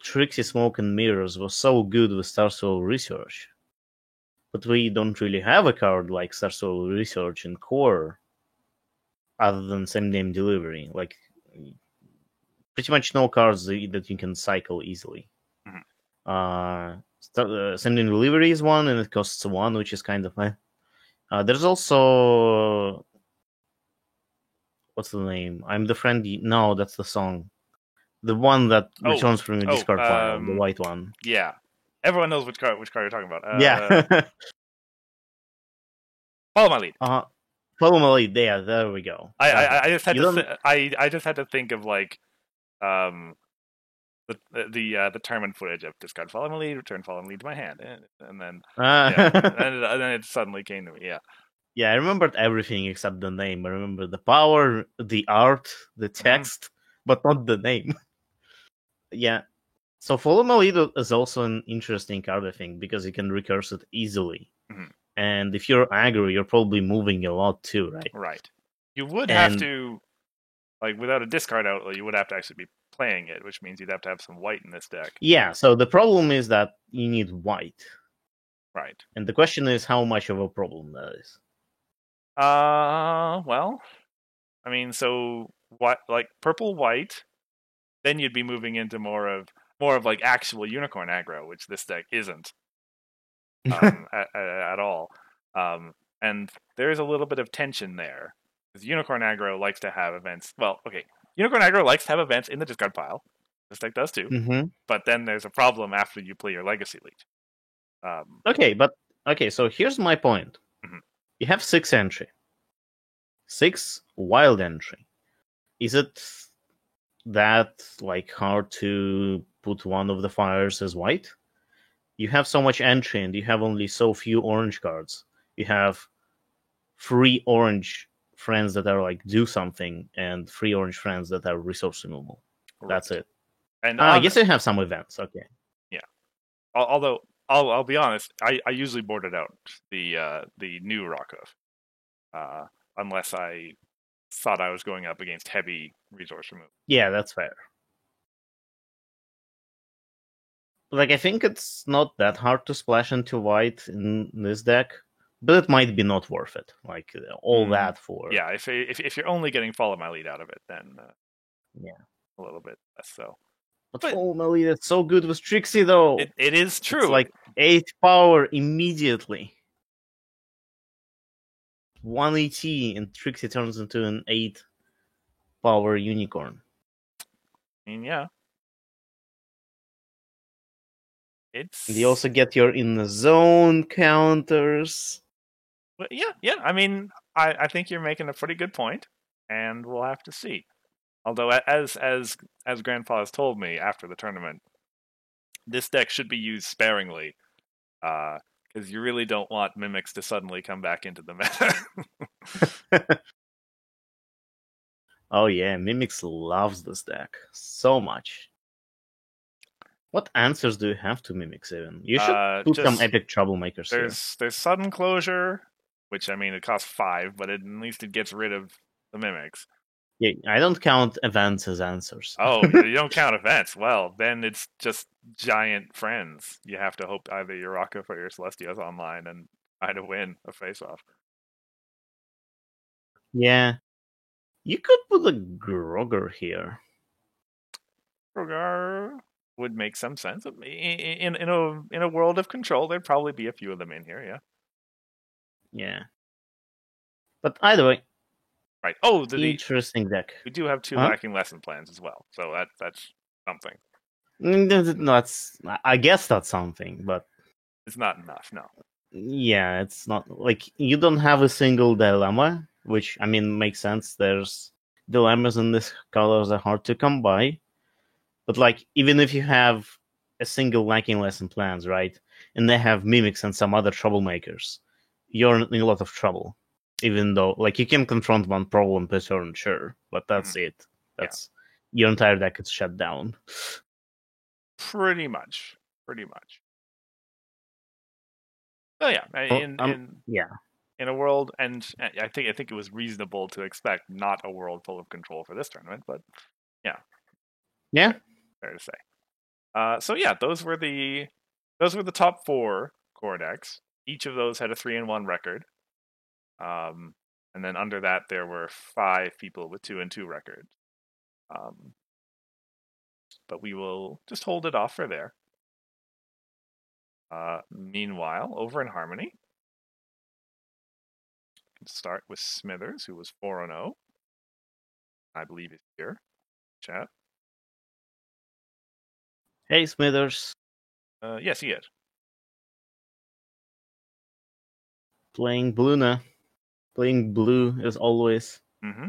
Trixie Smoke and Mirrors was so good with Starsoul Research. But we don't really have a card like Starsoul Research in core other than same-day delivery. Like, pretty much no cards that you can cycle easily. Mm-hmm. Same-day delivery is one, and it costs 1, which is kind of there's also... What's the name? I'm the friend... No, that's the song. The one that returns from your discard file, the white one. Yeah. Everyone knows which card you're talking about. Yeah. Follow my lead. Follow my lead. There we go. I just had to. I just had to think of like, the tournament footage of discard follow my lead, return follow my lead to my hand, and then and then it suddenly came to me. Yeah. Yeah, I remembered everything except the name. I remember the power, the art, the text, but not the name. Yeah. So follow my lead is also an interesting card, I think, because you can recurse it easily. Mm-hmm. And if you're aggro, you're probably moving a lot too, right? Right. You would have to, like, without a discard outlay, you would have to actually be playing it, which means you'd have to have some white in this deck. Yeah, so the problem is that you need white. Right. And the question is how much of a problem that is. Well, I mean, so what, like purple white, then you'd be moving into more of like actual unicorn aggro, which this deck isn't at all. And there's a little bit of tension there because unicorn aggro likes to have events. Well, okay, unicorn aggro likes to have events in the discard pile. This deck does too. Mm-hmm. But then there's a problem after you play your legacy lead. Okay, so here's my point. Mm-hmm. You have 6 entry, 6 wild entry. Is it that like hard to put one of the fires as white? You have so much entry and you have only so few orange cards. You have 3 orange friends that are like do something and 3 orange friends that are resource removal. Right. That's it. And I guess you have some events. Okay. Yeah. Although I'll be honest, I usually boarded out the new Rokov, unless I thought I was going up against heavy resource removal. Yeah, that's fair. Like, I think it's not that hard to splash into white in this deck, but it might be not worth it. Like, all that for... Yeah, if you're only getting follow my lead out of it, then a little bit less so. But follow my lead, it's so good with Trixie, though. It is true. It's like 8 power immediately. 1 ET and Trixie turns into an 8 power unicorn. I mean, yeah. And you also get your in the zone counters. Well, yeah. I mean, I think you're making a pretty good point, and we'll have to see. Although, as Grandpa has told me after the tournament, this deck should be used sparingly, because you really don't want mimics to suddenly come back into the meta. Oh yeah, Mimics loves this deck so much. What answers do you have to Mimics even? You should put some epic troublemakers here. There's Sudden Closure, which, I mean, it costs 5, but at least it gets rid of the Mimics. Yeah, I don't count events as answers. Oh, you don't count events. Well, then it's just giant friends. You have to hope either your Rocket or your Celestia's online and try to win a face-off. Yeah, you could put a Grogger here. Rogar would make some sense. In a world of control, there'd probably be a few of them in here. Yeah. Yeah, but either way, Right. Oh, interesting deck. we do have two Huh? lacking lesson plans as well, so that's something. That's I guess that's something, but It's not enough. No. yeah, it's not like you don't have a single dilemma, which I mean makes sense. There's dilemmas in this colors are hard to come by, but like even if you have a single lacking lesson plans, right, and they have mimics and some other troublemakers, you're in a lot of trouble. Even though like you can confront one problem per turn, sure, but that's it. That's your entire deck is shut down. Pretty much. Pretty much. So yeah, Yeah. in a world, and I think it was reasonable to expect not a world full of control for this tournament, but yeah, Yeah. fair to say. So yeah, those were the top four core decks. Each of those had a 3-1 record. And then under that there were 5 people with 2-2 records. But we will just hold it off for there. Meanwhile, over in Harmony, start with Smithers, who was 4-0. I believe he's here. Chat. Hey, Smithers. Yes, he is. Playing Bluna. Playing blue as always. Mm-hmm.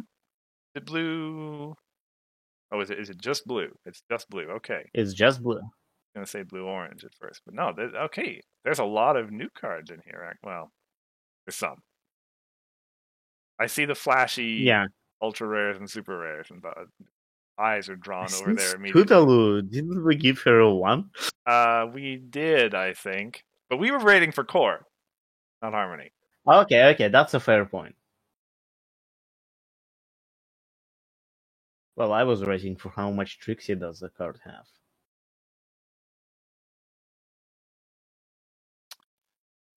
The blue. Oh, is it just blue? It's just blue. Okay. It's just blue. I'm gonna say blue orange at first, but no. Okay. There's a lot of new cards in here. Well, there's some. I see the flashy, ultra rares and super rares, and the eyes are drawn over there immediately. Scootaloo, didn't we give her a 1? We did, I think, but we were rating for core, not Harmony. Okay, that's a fair point. Well, I was rating for how much Trixie does the card have.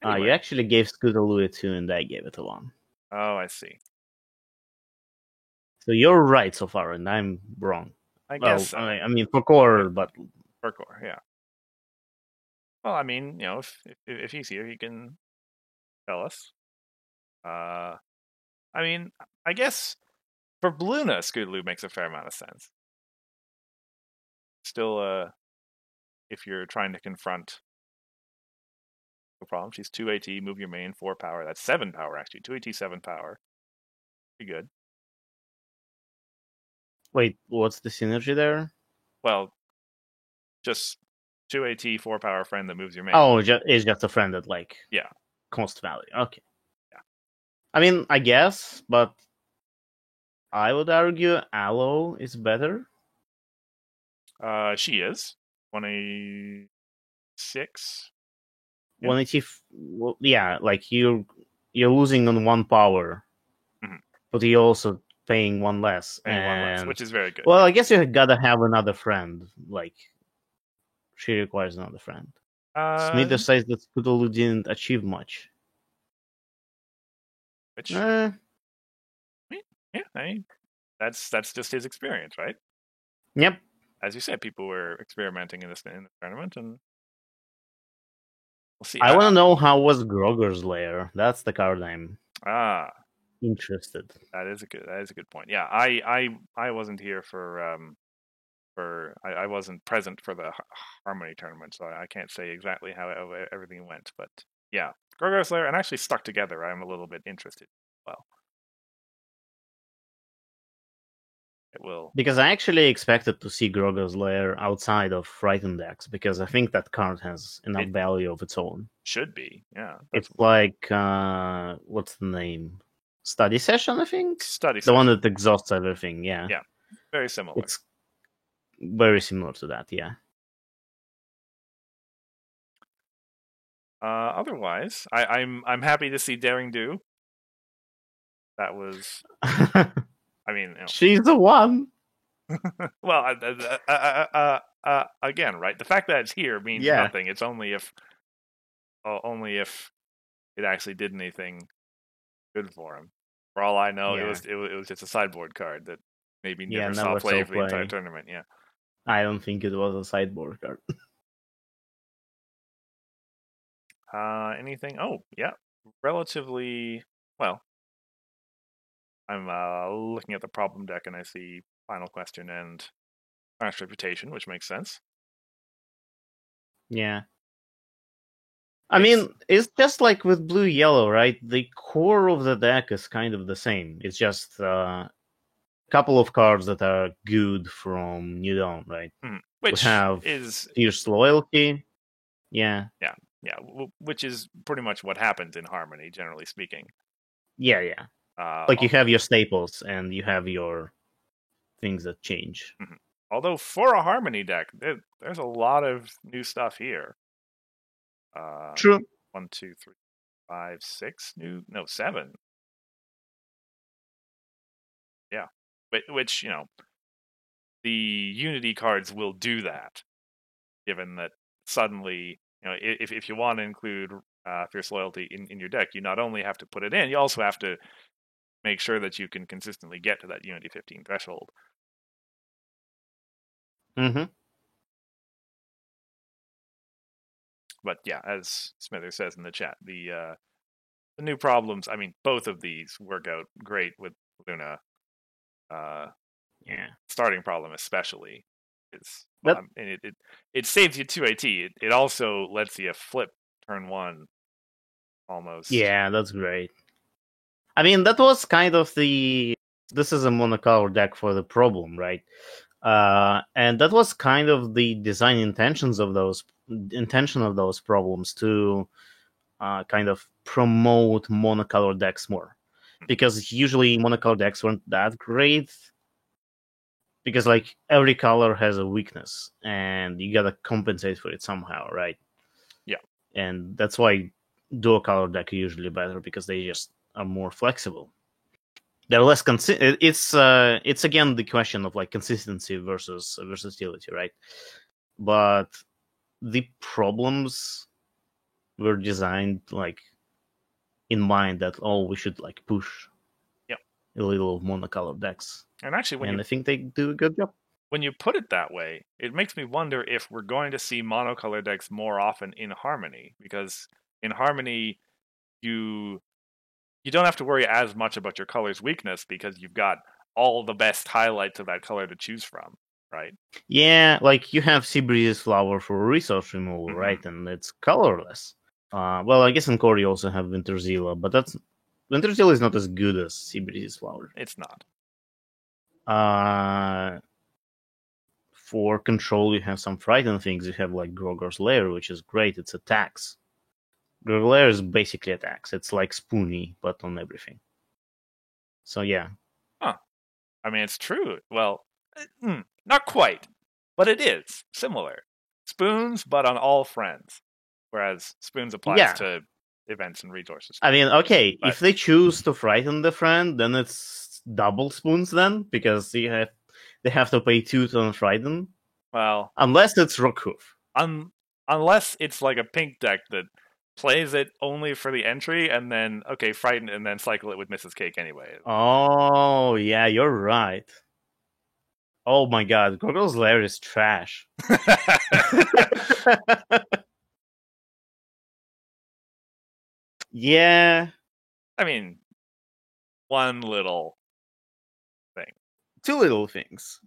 Anyway. You actually gave Scootaloo a 2 and I gave it a 1. Oh, I see. So you're right so far, and I'm wrong. I guess so. I mean, for core, but... For core, yeah. Well, I mean, you know, if he's here, he can tell us. I mean, I guess for Bluna, Scootaloo makes a fair amount of sense. Still, if you're trying to confront no problem, she's 2 AT, move your main, 4 power. That's 7 power, actually. 2 AT, 7 power. Pretty good. Wait, what's the synergy there? Well, just 2 AT, 4 power friend that moves your main. Oh, it's just a friend that, like... Yeah. Cost value. Okay. Yeah. I mean, I guess, but... I would argue Aloe is better. She is. 186. 180. Yeah, like you're losing on 1 power, but you're also paying 1 less. Paying 1 less, which is very good. Well, I guess you gotta have another friend. Like, she requires another friend. Smith says that Scootaloo didn't achieve much. Which, yeah, I mean, that's just his experience, right? Yep. As you said, people were experimenting in the tournament, and we'll see. I want to know how was Grogger's Lair. That's the card I'm interested. That is a good point. Yeah, I wasn't here I wasn't present for the Harmony tournament, so I can't say exactly how everything went. But yeah, Grogger's Lair and actually stuck together. I'm a little bit interested. Well, it will, because I actually expected to see Grogger's Lair outside of Frightened decks because I think that card has enough value of its own. Should be, yeah. It's like what's the name? Study Session, I think. Study the one that exhausts everything. Yeah. Yeah, very similar. It's very similar to that. Yeah. Otherwise, I'm happy to see Daring Do. That was I mean, She's the one. well, again, right? The fact that it's here means Yeah. nothing. It's only if it actually did anything good for him. For all I know, Yeah. it was just a sideboard card that maybe Yeah, never saw never play saw for the entire play. tournament. Yeah. I don't think it was a sideboard card. Anything? Oh, yeah. Relatively well. I'm looking at the problem deck and I see Final Question and Tarnished Reputation, which makes sense. Yeah. I mean, it's just like with blue yellow, right? The core of the deck is kind of the same. It's just a couple of cards that are good from New Dawn, right? Which we have is Fierce Loyalty. Yeah. Yeah, which is pretty much what happens in Harmony, generally speaking. Yeah. Like you have your staples and you have your things that change. Mm-hmm. Although for a Harmony deck, there's a lot of new stuff here. True. 1, 2, 3, 5, 6 new, no, 7. Yeah, which the Unity cards will do that, given that suddenly if you want to include Fierce Loyalty in your deck, you not only have to put it in, you also have to make sure that you can consistently get to that Unity 15 threshold. Mm-hmm. But yeah, as Smither says in the chat, the new problems. I mean, both of these work out great with Luna. Yeah. Starting problem especially is, and it saves you 2 AT. It also lets you flip turn 1 almost. Yeah, that's great. I mean, that was kind of this is a monocolor deck for the problem, right? And that was kind of the design intention of those problems to kind of promote monocolor decks more, because usually monocolor decks weren't that great, because like every color has a weakness and you gotta compensate for it somehow, right? Yeah, and that's why dual color deck are usually better, because they just are more flexible. They're less it's again the question of like consistency versus versatility, right? But the problems were designed like in mind that we should like push a little monocolor decks. And actually, I think they do a good job. When you put it that way, it makes me wonder if we're going to see monocolor decks more often in Harmony, because in Harmony you don't have to worry as much about your color's weakness because you've got all the best highlights of that color to choose from, right? Yeah, like you have Seabreeze's Flower for resource removal, right? And it's colorless. Well, I guess in core you also have Winterzilla, but Winterzilla is not as good as Seabreeze's Flower. It's not. For control, you have some frightened things. You have like Grogor's Lair, which is great. It's attacks. Grogor's Lair is basically attacks. It's like Spoony, but on everything. So yeah. Huh. I mean, it's true. Well, not quite, but it is similar. Spoons, but on all friends. Whereas Spoons applies to events and resources. I mean, okay, if they choose to frighten the friend, then it's double Spoons then, because they have to pay 2 to frighten. Well, unless it's Rookhoof. Unless it's like a pink deck that plays it only for the entry and then frighten and then cycle it with Mrs. Cake anyway. Oh yeah, you're right. Oh my god, Grogor's Lair is trash. Yeah. I mean, one little thing. 2 little things.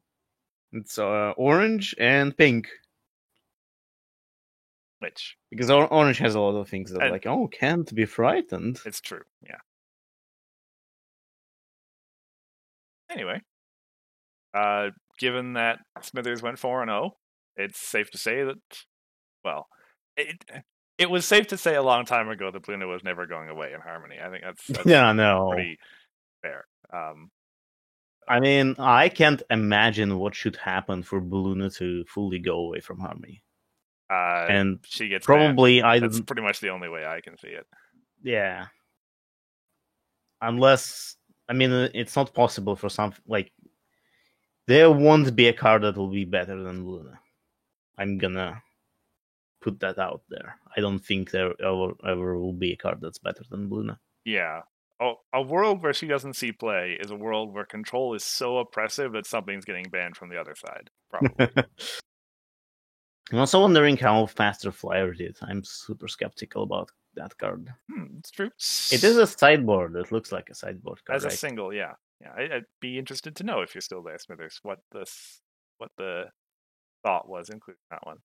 It's orange and pink. Which? Because orange has a lot of things that are like, can't be frightened. It's true, yeah. Anyway, given that Smithers went 4-0, it's safe to say that, well, it was safe to say a long time ago that Luna was never going away in Harmony. I think that's pretty fair. I mean, I can't imagine what should happen for Luna to fully go away from Harmony. And she gets probably that's pretty much the only way I can see it. Yeah. Unless I mean, it's not possible for some like there won't be a card that will be better than Luna. I'm gonna put that out there. I don't think there ever will be a card that's better than Luna. Yeah. Oh, a world where she doesn't see play is a world where control is so oppressive that something's getting banned from the other side. Probably. I'm also wondering how Faster Flyer did. I'm super skeptical about that card. It's true. It is a sideboard. It looks like a sideboard card, As a right? single, yeah. Yeah, I'd be interested to know if you're still there, Smithers, what the thought was including that one.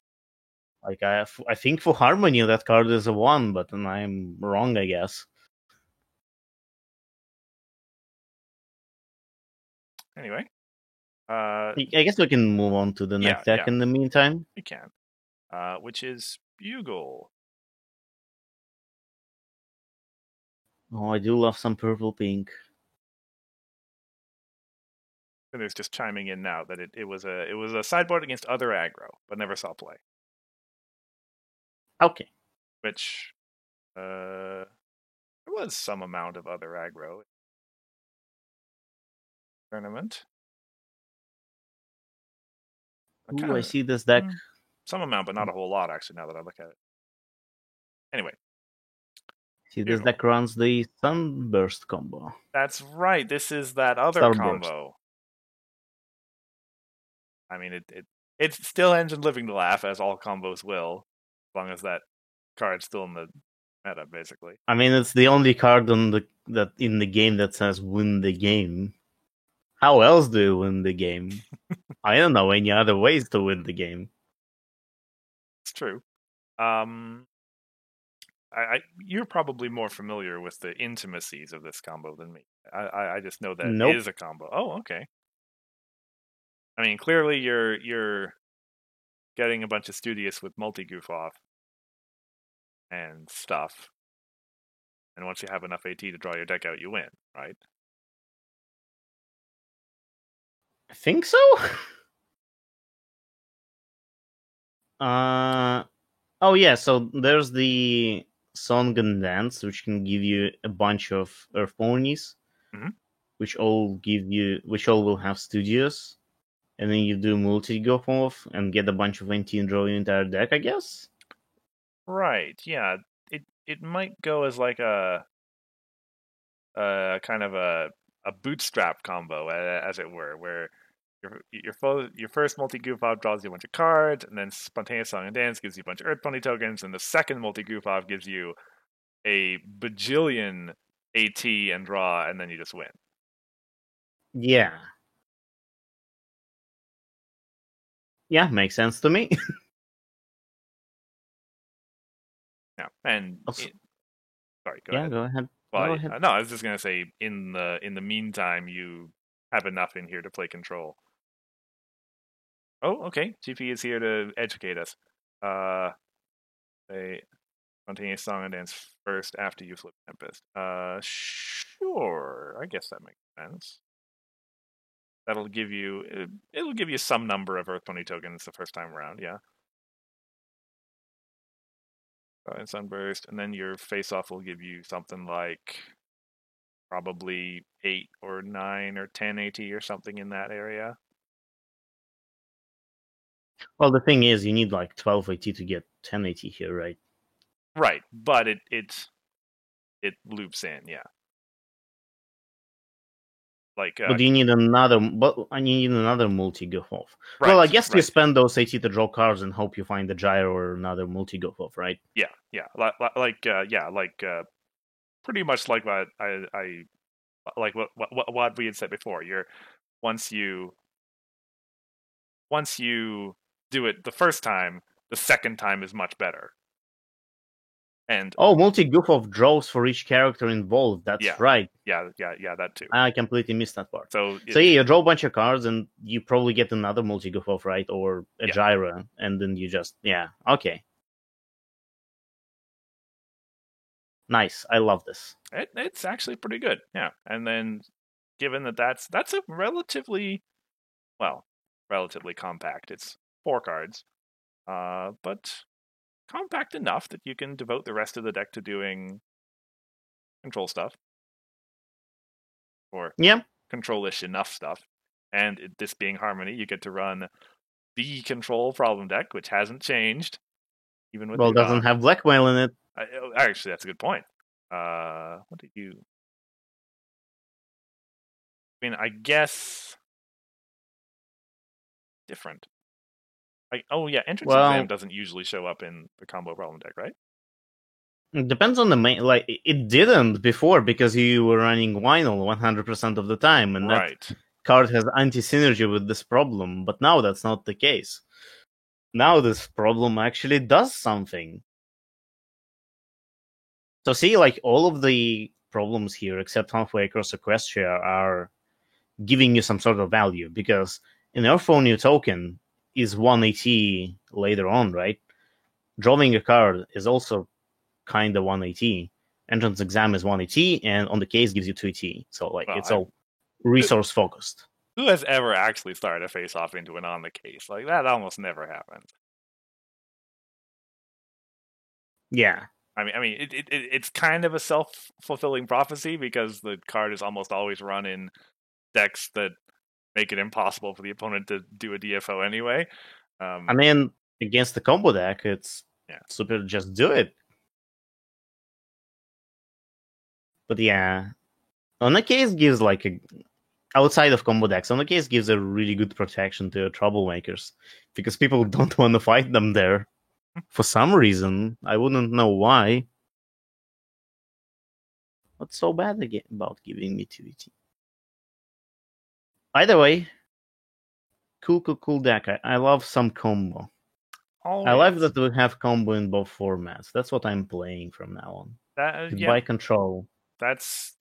Like I think for Harmony that card is a 1, but then I'm wrong, I guess. Anyway, I guess we can move on to the next deck in the meantime. we can. Which is Bugle. Oh, I do love some purple pink. And there's just chiming in now that it was a sideboard against other aggro, but never saw play. Okay. Which there was some amount of other aggro tournament. Ooh, I see this deck. Some amount, but not a whole lot, actually, now that I look at it. Anyway. See, this deck runs the Sunburst combo. That's right. This is that other Starburst combo. I mean, it still ends in living to laugh, as all combos will, as long as that card's still in the meta, basically. I mean, it's the only card in the game that says "win the game." How else do you win the game? I don't know any other ways to win the game. It's true. You're probably more familiar with the intimacies of this combo than me. I just know that it is a combo. Oh, okay. I mean, clearly you're getting a bunch of studious with multi-goof off and stuff. And once you have enough AT to draw your deck out, you win, right? I think so. Oh yeah, so there's the Song and Dance, which can give you a bunch of Earth ponies, which all will have studios, and then you do multi-goof off and get a bunch of NT and draw your entire deck, I guess. Right. Yeah. It might go as like a kind of a bootstrap combo, as it were, where your first multi-goof off draws you a bunch of cards, and then Spontaneous Song and Dance gives you a bunch of Earth Pony tokens, and the second multi-goof off gives you a bajillion AT and draw, and then you just win. Yeah. Yeah, makes sense to me. Yeah, and also, sorry, go ahead. Go ahead. Well, go ahead. No, I was just gonna say in the meantime, you have enough in here to play control. Oh, okay. GP is here to educate us. A Spontaneous Song and Dance first after you flip Tempest. Sure. I guess that makes sense. That'll give you it'll give you some number of Earth Pony tokens the first time around, yeah. And Sunburst, and then your face-off will give you something like probably 8 or 9 or 10 AT or something in that area. Well, the thing is, you need like 12 AT to get 10 AT here, right? Right, but it loops in, yeah. Like, but you need another. But you need another multi-goof off. Right, well, I guess you spend those AT to draw cards and hope you find a gyro or another multi-goof off, right? Yeah. Pretty much like what I like what we had said before. Once you do it the first time, the second time is much better. And multi-goof off draws for each character involved. That's right. Yeah, that too. I completely missed that part. So you draw a bunch of cards and you probably get another multi-goof off, right? Or a gyro, and then you just okay. Nice. I love this. It's actually pretty good. Yeah. And then given that that's a relatively compact. It's 4 cards. But compact enough that you can devote the rest of the deck to doing control stuff. or Yeah. control-ish enough stuff. And this being Harmony, you get to run the control problem deck, which hasn't changed, even with Well, New doesn't Dawn. have blackmail in it. Actually, that's a good point. What did you? I mean, I guess different. Oh yeah, Entrance Well, Exam doesn't usually show up in the combo problem deck, right? it depends on the main. Like, it didn't before because you were running Vinyl 100% of the time, and Right. that card has anti-synergy with this problem. But now that's not the case. Now this problem actually does something. So see, like, all of the problems here, except halfway across Equestria, are giving you some sort of value, because an Earthfall New token is 1 AT later on, right? Drawing a card is also kind of 1 AT. Entrance Exam is 1 AT, and on the case gives you 2 AT. So, like, Well, it's all resource focused. Who has ever actually started a face-off into an on the case? Like, that almost never happens. Yeah. I mean, it's kind of a self-fulfilling prophecy because the card is almost always run in decks that make it impossible for the opponent to do a DFO anyway. I mean, against the combo deck, it's super just do it. But yeah, on the case gives like a outside of combo decks, on the case gives a really good protection to troublemakers because people don't want to fight them there for some reason. I wouldn't know why. What's so bad about giving me 2ET? Either way, cool deck. I love some combo. Always. I like that we have combo in both formats. That's what I'm playing from now on. Goodbye control. That's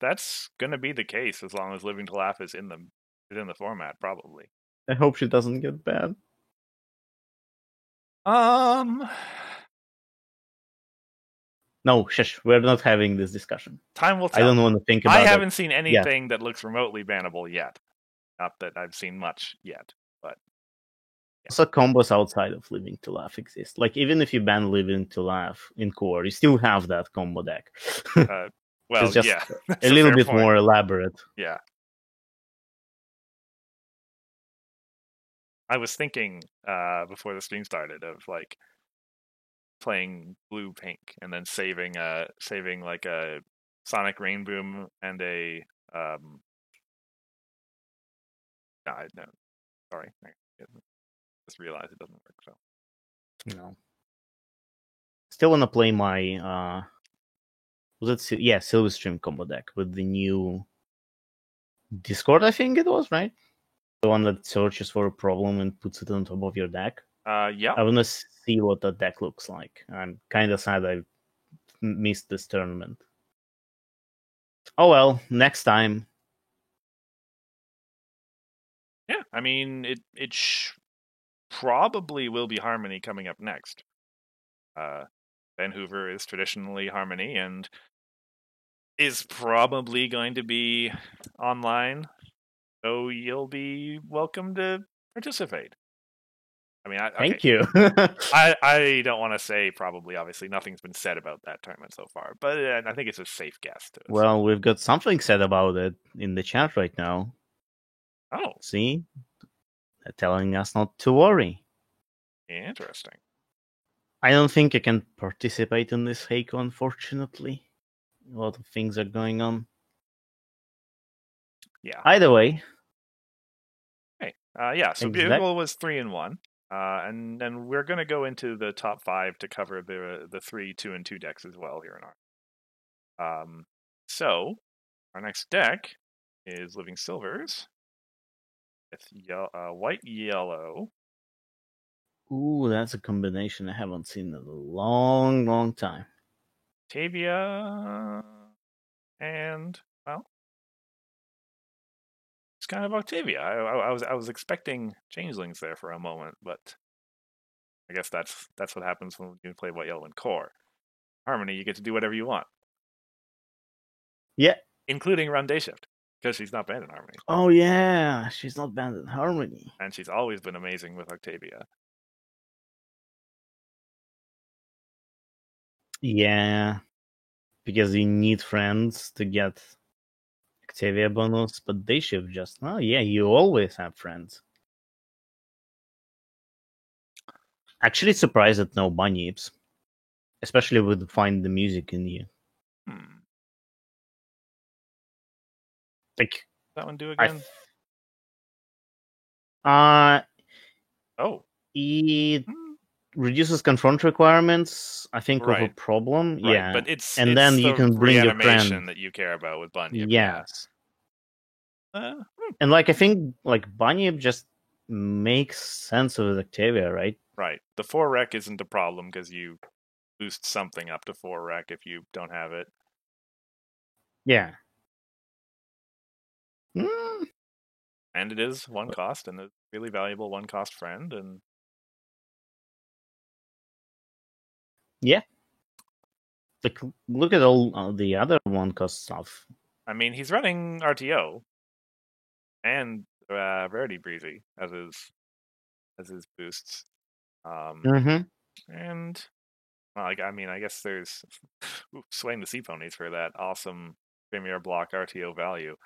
gonna be the case as long as Living to Laugh is in the format, probably. I hope she doesn't get bad. No, shush. We're not having this discussion. Time will tell. I don't want to think about it. I haven't seen anything that looks remotely bannable yet. Not that I've seen much yet, but also combos outside of Living to Laugh exist. Like, even if you ban Living to Laugh in core, you still have that combo deck. Well, it's just yeah, a little bit more elaborate. Yeah. I was thinking before the stream started of like playing blue pink and then saving like a Sonic Rainboom and a no, sorry, I just realized it doesn't work. So no, still want to play my was it Silverstream combo deck with the new Discord, I think it was, right? The one that searches for a problem and puts it on top of your deck. Yeah. I want to see what the deck looks like. I'm kind of sad I missed this tournament. Oh well, next time. Yeah, I mean, it probably will be Harmony coming up next. Ben Hoover is traditionally Harmony and is probably going to be online, so you'll be welcome to participate. I mean, thank you. I don't want to say probably. Obviously, nothing's been said about that tournament so far, but I think it's a safe guess. Well, we've got something said about it in the chat right now. Oh, see, they're telling us not to worry. Interesting. I don't think I can participate in this Heiko, unfortunately. A lot of things are going on. Yeah. Either way. Hey, yeah. So Bugle was 3-1. And then we're going to go into the top 5 to cover the 3, 2, and 2 decks as well here in our. So our next deck is Living Silvers with white yellow. Ooh, that's a combination I haven't seen in a long time. Octavia and well, it's kind of Octavia. I was expecting changelings there for a moment, but I guess that's what happens when you play white yellow and core. Harmony, you get to do whatever you want. Yeah, including run day shift because she's not banned in Harmony. Oh yeah, she's not banned in Harmony, and she's always been amazing with Octavia. Yeah, because you need friends to get Octavia bonus, but they shift just. Oh, yeah, you always have friends. Actually, surprised that no bunyips. Especially with Find the Music in you. Like, that one do I again? Oh. It reduces confront requirements, I think, of a Right. problem. Right, Yeah. but it's and then the you can bring your reanimation friend. that you care about with Bunyip. Yes. And like I think like Bunyip just makes sense with Octavia, right? Right. The 4 rec isn't a problem because you boost something up to 4 rec if you don't have it. Yeah. And it is 1 cost and a really valuable 1 cost friend. And yeah. Like look at all the other 1 cost stuff. I mean, he's running RTO and Rarity Breezy as his boosts. And well, I mean, I guess there's Swaying the Sea Ponies for that awesome Premier block RTO value.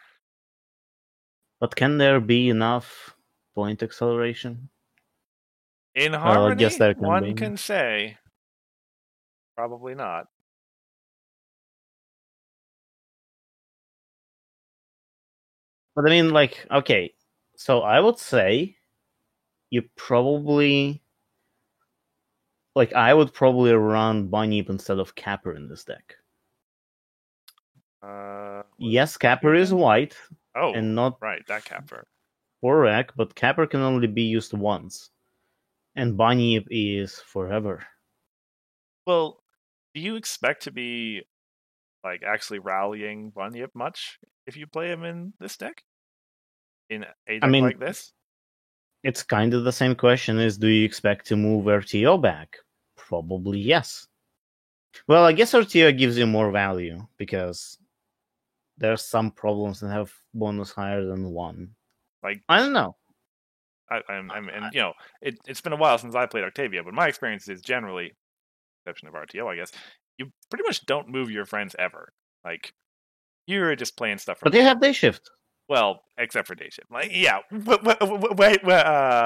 But can there be enough point acceleration? In Harmony, I guess there can one be. can say probably not. But I mean, like, okay, so I would say you probably, like, I would probably run Bunyip instead of Capper in this deck. Yes, Capper is white. Oh, and not right, that Capper. 4 rec, but Capper can only be used once. And Bunyip is forever. Well, do you expect to be like actually rallying Bunyip much if you play him in this deck? In a deck like this? It's kind of the same question as do you expect to move RTO back? Probably yes. Well, I guess RTO gives you more value because there's some problems that have bonus higher than 1. Like I don't know. And you know, it's been a while since I played Octavia, but my experience is generally, exception of RTO, I guess, you pretty much don't move your friends ever. Like you're just playing stuff. But you have day shift. Well, except for day shift. Like, yeah,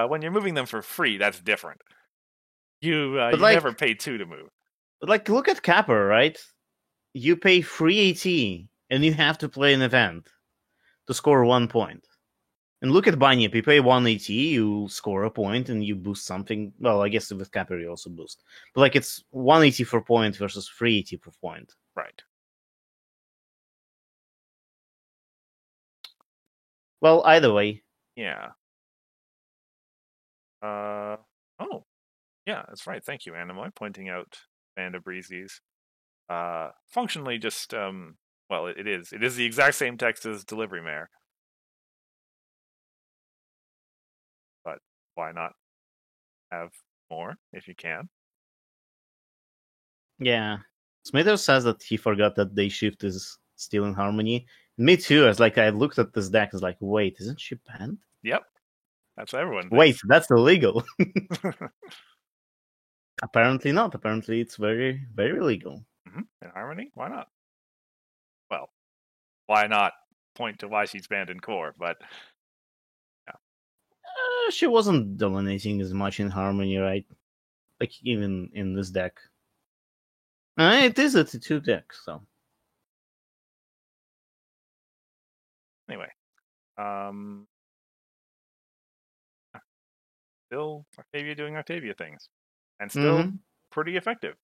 when you're moving them for free, that's different. You never pay 2 to move. But like, look at Capper, right? You pay free AT, and you have to play an event to score 1 point. And look at Bunyip, you pay 1 AT, you score a point, and you boost something. Well, I guess with Capper you also boost. But like, it's 1 AT per point versus free AT per point. Right. Well, either way. Yeah. Oh. Yeah, that's right. Thank you, Animoy, pointing out Band of Breezies. Functionally just, well, it is. It is the exact same text as Delivery Mare. But why not have more if you can? Yeah. Smithers says that he forgot that Day Shift is still in Harmony. Me too. As like I looked at this deck, I was like, wait, isn't she banned? Yep. That's what everyone thinks. Wait, that's illegal. Apparently not. Apparently it's very, very legal. In Harmony? Why not? Well, why not point to why she's banned in Core, but yeah. She wasn't dominating as much in Harmony, right? Like, even in this deck. It is a 2 deck, so. Anyway. Still Octavia doing Octavia things. And still pretty effective.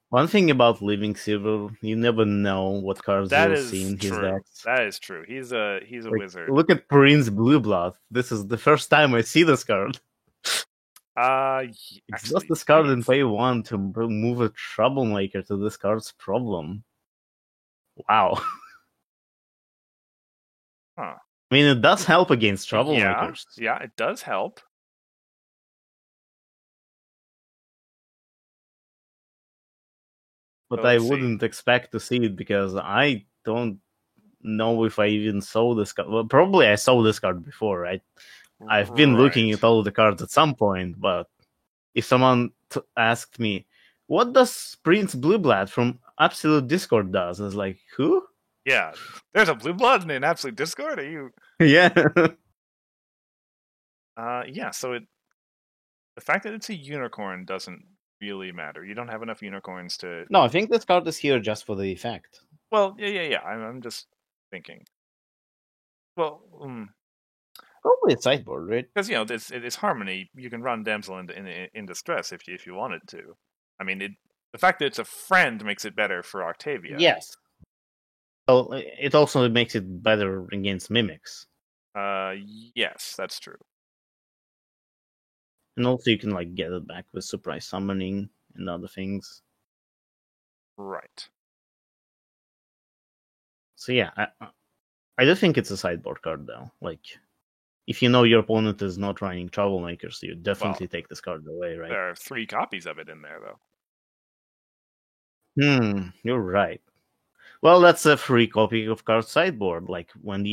One thing about Living Silver, you never know what cards you'll see in his decks. That is true. He's a like, wizard. Look at Prince Blueblood. This is the first time I see this card. Exhaust this card and pay 1 to move a Troublemaker to this card's problem. Wow. Huh. I mean, it does help against Troublemakers. Yeah, it does help. But I wouldn't expect to see it because I don't know if I even saw this card. Well, probably I saw this card before, right? I've been looking at all the cards at some point, but if someone asked me, what does Prince Blueblood from Absolute Discord does? I was like, who? Yeah, there's a blue blood in Absolute Discord. Are you? Yeah. Yeah. So the fact that it's a unicorn doesn't really matter. You don't have enough unicorns to. No, I think this card is here just for the effect. Well, yeah. I'm just thinking. Well, Probably a sideboard, right? because it's harmony. You can run damsel in distress if you wanted to. I mean, the fact that it's a friend makes it better for Octavia. Yes. Well, it also makes it better against mimics. Yes, that's true. And also you can like get it back with surprise summoning and other things. Right. So yeah, I do think it's a sideboard card though. Like, if you know your opponent is not running Troublemakers, you definitely take this card away, right? There are 3 copies of it in there, though. You're right. Well, that's a free copy of card sideboard. Like when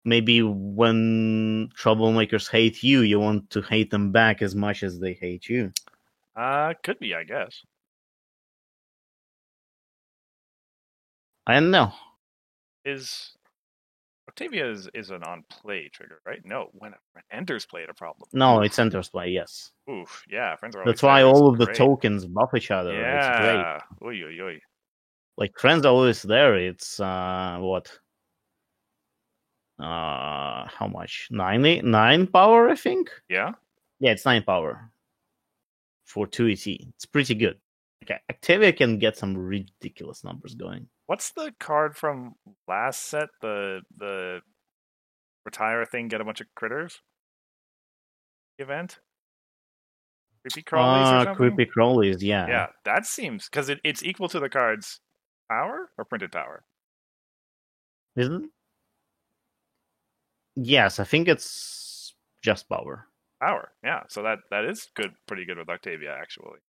Troublemakers hate you, you want to hate them back as much as they hate you. Could be, I guess. I don't know. Octavia is an on-play trigger, right? No, when enters play a problem. No, Oof. it's enters play, yes. Oof, yeah, friends are That's always why there. all of the Great. tokens buff each other. Yeah. It's great. Oy. Like, friends are always there. It's, what? How much? 9 power, I think? Yeah? Yeah, it's 9 power. For 2 ET. It's pretty good. Okay, Octavia can get some ridiculous numbers going. What's the card from last set? The retire thing, get a bunch of critters event? Creepy crawlies or something? Creepy crawlies, yeah. Yeah, that seems because it's equal to the card's power or printed power. Isn't it? Yes, I think it's just power. Power, yeah. So that is good, pretty good with Octavia, actually.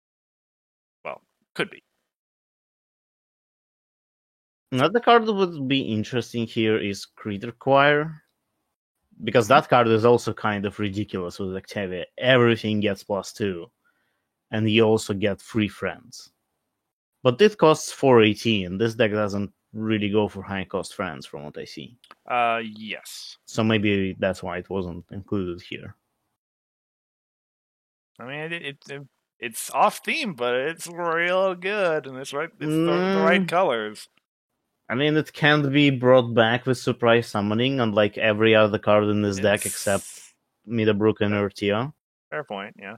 Well, could be. Another card that would be interesting here is Critter Choir, because that card is also kind of ridiculous with Octavia. Everything gets +2, and you also get free friends. But it costs 418. This deck doesn't really go for high cost friends, from what I see. Yes. So maybe that's why it wasn't included here. I mean, it's off theme, but it's real good, and it's right. It's the right colors. I mean, it can't be brought back with surprise summoning, unlike every other card in this deck except Meadowbrook and Urtia. Fair point, yeah.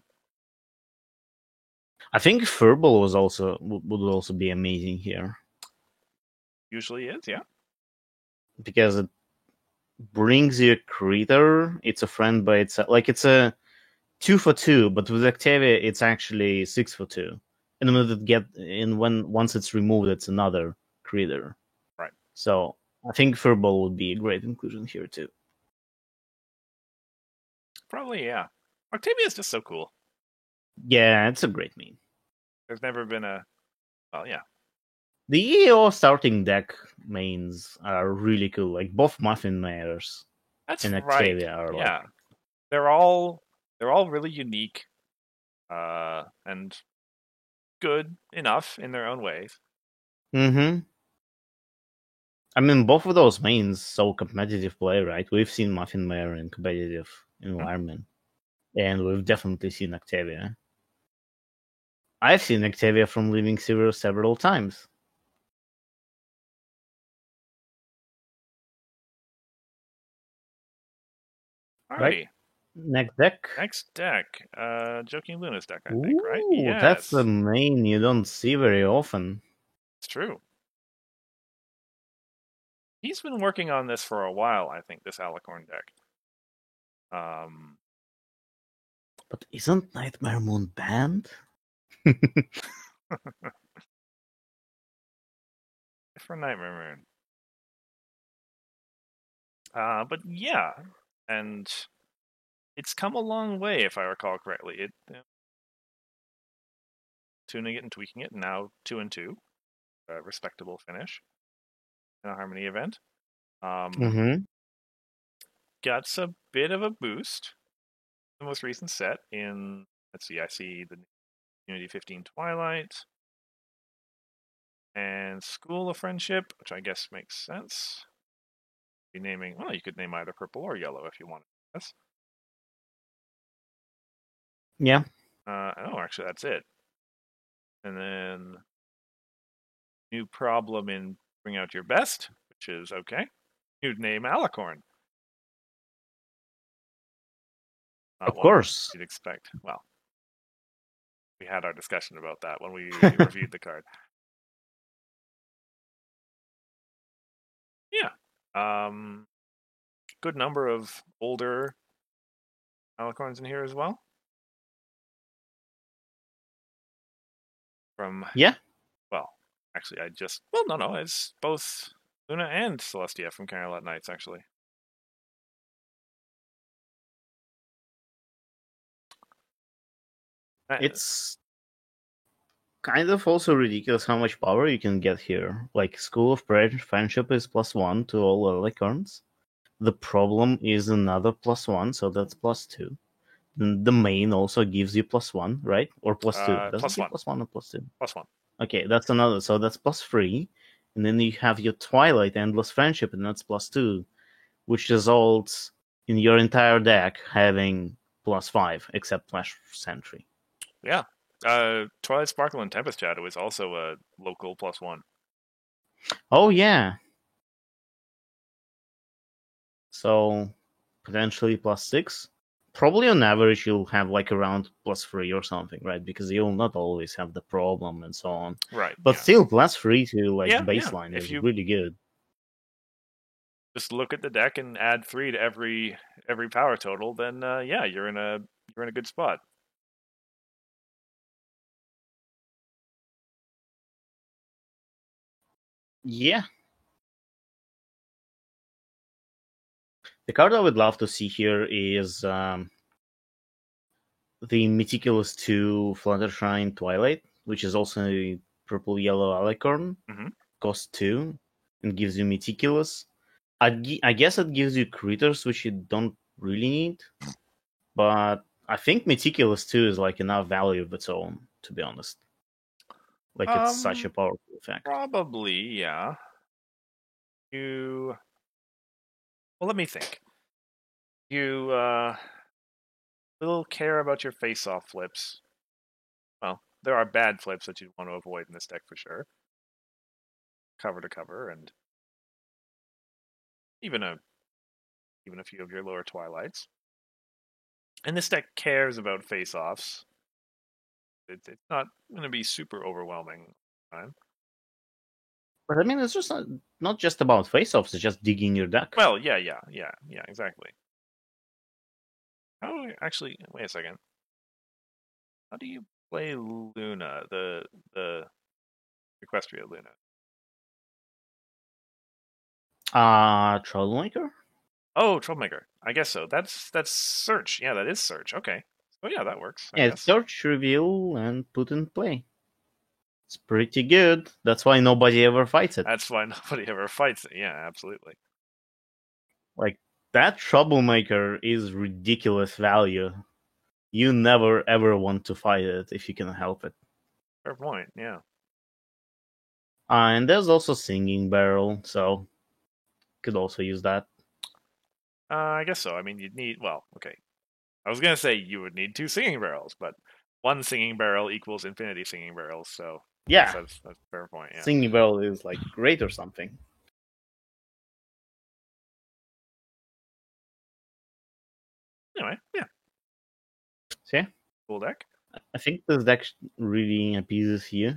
I think Furball would also be amazing here. Usually is, yeah. Because it brings you a creature. It's a friend by itself. Like, it's a 2 for 2, but with Octavia, it's actually 6 for 2. And once it's removed, it's another creature. Right. So I think Furball would be a great inclusion here too. Probably, yeah. Octavia is just so cool. Yeah, it's a great meme. There's never been yeah. The EO starting deck mains are really cool. Like both Muffin Mares and Octavia are like, they're all really unique, and good enough in their own ways. I mean, both of those mains so competitive play, right? We've seen Muffin Mare in competitive environment, and we've definitely seen Octavia. I've seen Octavia from Living Silver several times. Alrighty. Right? Next deck. Joking Luna's deck, I think, right? Yes. That's a main you don't see very often. It's true. He's been working on this for a while, I think, this Alicorn deck. But isn't Nightmare Moon banned? For Nightmare Moon. But yeah, and it's come a long way, if I recall correctly. Tuning it and tweaking it, now 2-2, a respectable finish in a Harmony event. Got a bit of a boost. The most recent set in, let's see, I see the Unity 15 Twilight. And School of Friendship, which I guess makes sense. Be naming. Well, you could name either purple or yellow if you wanted. Yes. Yeah. Oh, actually, that's it. And then new problem in Bring Out Your Best, which is okay. New name Alicorn. Not Of what course. you'd expect. Well, we had our discussion about that when we reviewed the card. Yeah. Good number of older Alicorns in here as well. From Yeah. well, actually, no, it's both Luna and Celestia from Camelot Knights actually. It's kind of also ridiculous how much power you can get here. Like, School of Friendship is +1 to all alicorns. The problem is another +1, so that's +2. Then the main also gives you +1, right? Or +2. Does it give +1 or +2? +1. Okay, that's another. So that's +3. And then you have your Twilight Endless Friendship, and that's +2, which results in your entire deck having +5, except Flash Sentry. Yeah. Twilight Sparkle and Tempest Shadow is also a local +1. Oh, yeah. So potentially +6. Probably on average you'll have like around +3 or something, right? Because you'll not always have the problem and so on. Right. But yeah. still, +3 to like Yeah, baseline If is you really good. just look at the deck and add 3 to every power total, then yeah, you're in a good spot. Yeah. The card I would love to see here is the Meticulous 2 Fluttershy Twilight, which is also a purple-yellow alicorn. Mm-hmm. Costs 2 and gives you Meticulous. I guess it gives you critters, which you don't really need. But I think Meticulous 2 is like enough value of its own, to be honest. Like, it's such a powerful effect. Probably, yeah. Well, let me think. You will care about your face-off flips. Well, there are bad flips that you want to avoid in this deck for sure. Cover to cover, and even a few of your lower Twilights. And this deck cares about face-offs. It's not going to be super overwhelming time. But I mean, it's just not just about face-offs, it's just digging your deck. Well, yeah, exactly. Actually, wait a second. How do you play Luna, the Equestria Luna? Troublemaker? Oh, Troublemaker. I guess so. That's search. Yeah, that is search. Okay. Oh yeah, that works. I Yeah, guess. search, reveal, and put in play. It's pretty good. That's why nobody ever fights it. That's why nobody ever fights it. Yeah, absolutely. Like, that Troublemaker is ridiculous value. You never ever want to fight it if you can help it. Fair point. Yeah. And there's also Singing Barrel, so could also use that. I guess so. I mean, you'd need. Well, okay. I was gonna say you would need 2 singing barrels, but 1 singing barrel equals infinity singing barrels. So Yeah, that's a fair point. Yeah. Singing Barrel is like great or something. Anyway, yeah. See? Cool deck. I think this deck really appeases you.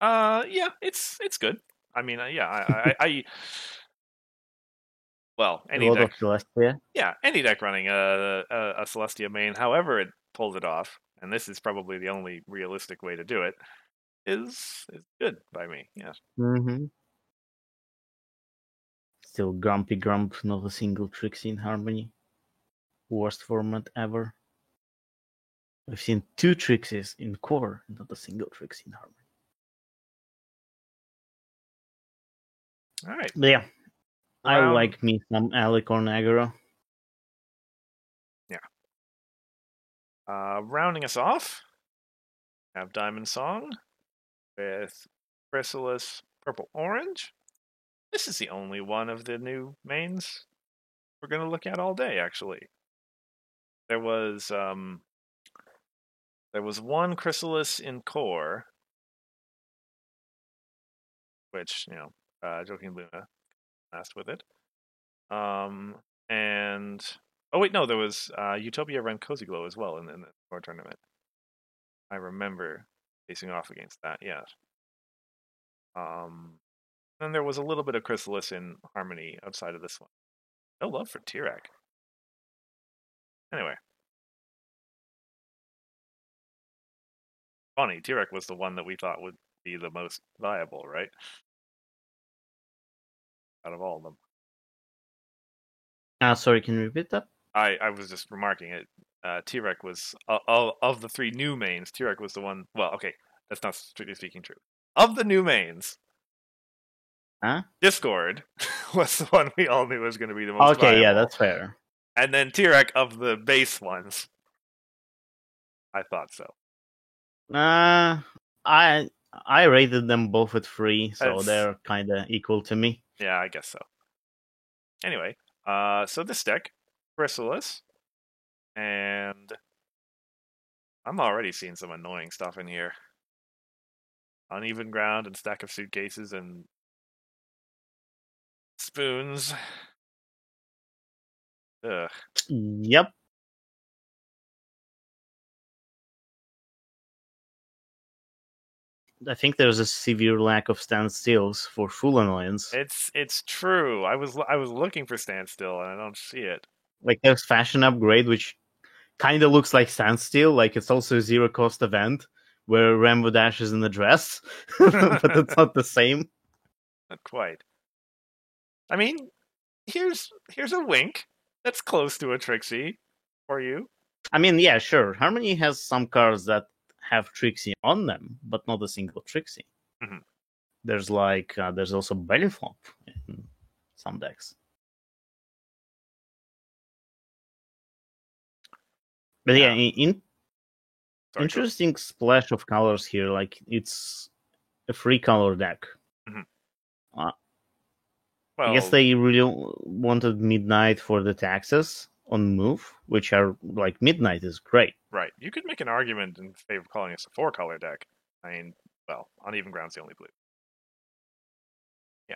Yeah, it's good. I mean, yeah, I well, A lot of Celestia. yeah, any deck running a Celestia main, however it pulls it off, and this is probably the only realistic way to do it, is good by me. Yeah. Mm-hmm. Still Grumpy Grump, not a single Trixie in Harmony. Worst format ever. I've seen 2 Trixies in Core, not a single Trixie in Harmony. All right. But yeah, I like me some Alicorn Aggro. Yeah. Rounding us off, have Diamond Song with Chrysalis, Purple Orange. This is the only one of the new mains we're going to look at all day, actually. There was one Chrysalis in core, which, Joaquin Luna messed with it. And oh wait, no, there was Utopia ran Cozy Glow as well in the core tournament. I remember facing off against that. Yeah. Then there was a little bit of Chrysalis in Harmony outside of this one. No love for Tirac. Anyway, funny. Tirac was the one that we thought would be the most viable, right? Out of all of them. Sorry, can you repeat that? I was just remarking it. Tirac was of the three new mains. Tirac was the one. Well, okay, that's not strictly speaking true. Of the new mains, Discord was the one we all knew was going to be the most. Okay, viable. yeah, that's fair. And then Tirac of the base ones, I thought so. I rated them both at 3, so they're kind of equal to me. Yeah, I guess so. Anyway, so this deck, Chrysalis, and I'm already seeing some annoying stuff in here. Uneven ground and stack of suitcases and spoons. Ugh. Yep. I think there's a severe lack of standstills for full annoyance. It's true. I was looking for standstill and I don't see it. Like there's Fashion Upgrade, which kind of looks like standstill. Like it's also a 0-cost event where Rambo Dash is in the dress, but it's not the same. Not quite. I mean, here's a wink that's close to a Trixie for you. I mean, yeah, sure. Harmony has some cards that have Trixie on them, but not a single Trixie. Mm-hmm. There's there's also Belly Flop in some decks. But yeah, interesting splash of colors here. Like it's a 3-color deck. Mm-hmm. I guess they really wanted Midnight for the taxes on move, which are like Midnight is great. Right. You could make an argument in favor of calling this a 4-color deck. I mean, well, Uneven Ground's the only blue. Yeah.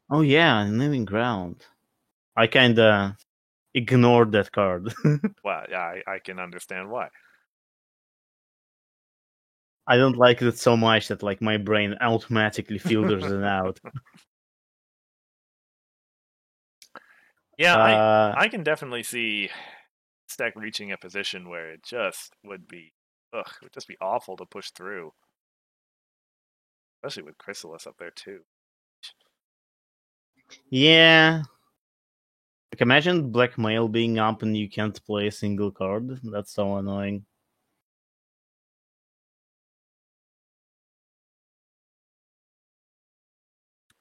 Oh yeah, Uneven Ground. I kinda ignored that card. Well, yeah, I can understand why. I don't like it so much that like my brain automatically filters it out. Yeah, I can definitely see this deck reaching a position where it just would be, it would just be awful to push through. Especially with Chrysalis up there too. Yeah. Like imagine Blackmail being up and you can't play a single card. That's so annoying.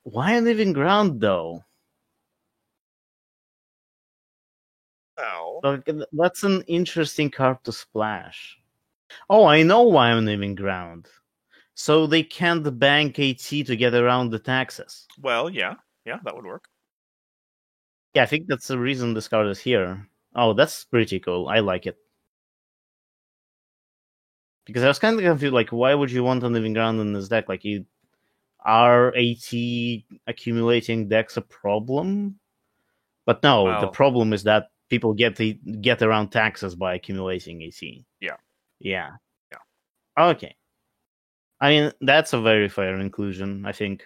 Why Uneven Ground though? Oh. Like, that's an interesting card to splash. Oh, I know why Uneven Ground. So they can't bank AT to get around the taxes. Well, yeah, that would work. Yeah, I think that's the reason this card is here. Oh, that's pretty cool. I like it. Because I was kind of confused, like, why would you want Uneven Ground in this deck? Like, are AT accumulating decks a problem? But no, the problem is that people get around taxes by accumulating AT. Yeah. Okay. I mean, that's a very fair inclusion, I think.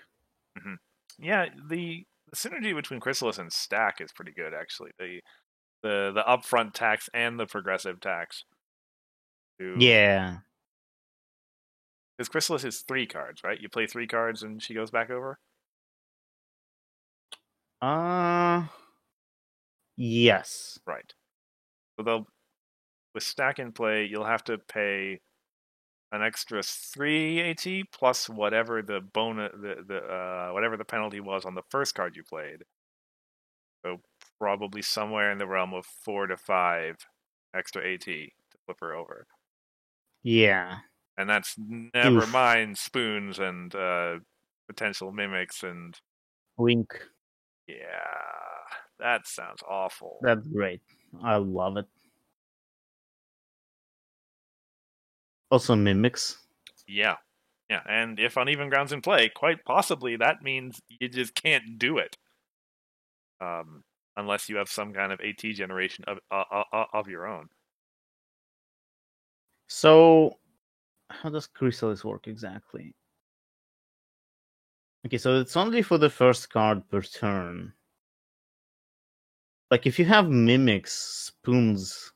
Mm-hmm. Yeah, the synergy between Chrysalis and Stack is pretty good, actually. The upfront tax and the progressive tax. Yeah. Because Chrysalis is 3 cards, right? You play 3 cards and she goes back over? Yes. Right. So with Stack in play, you'll have to pay an extra 3 AT plus whatever the bonus, whatever the penalty was on the first card you played. So probably somewhere in the realm of 4 to 5 extra AT to flip her over. Yeah. And that's never Oof. mind spoons and potential mimics and Wink. yeah, that sounds awful. That's great. I love it. Also mimics. Yeah. Yeah, and if uneven grounds in play, quite possibly that means you just can't do it. Unless you have some kind of AT generation of your own. So, how does Chrysalis work exactly? Okay, so it's only for the first card per turn. Like, if you have mimics, spoons,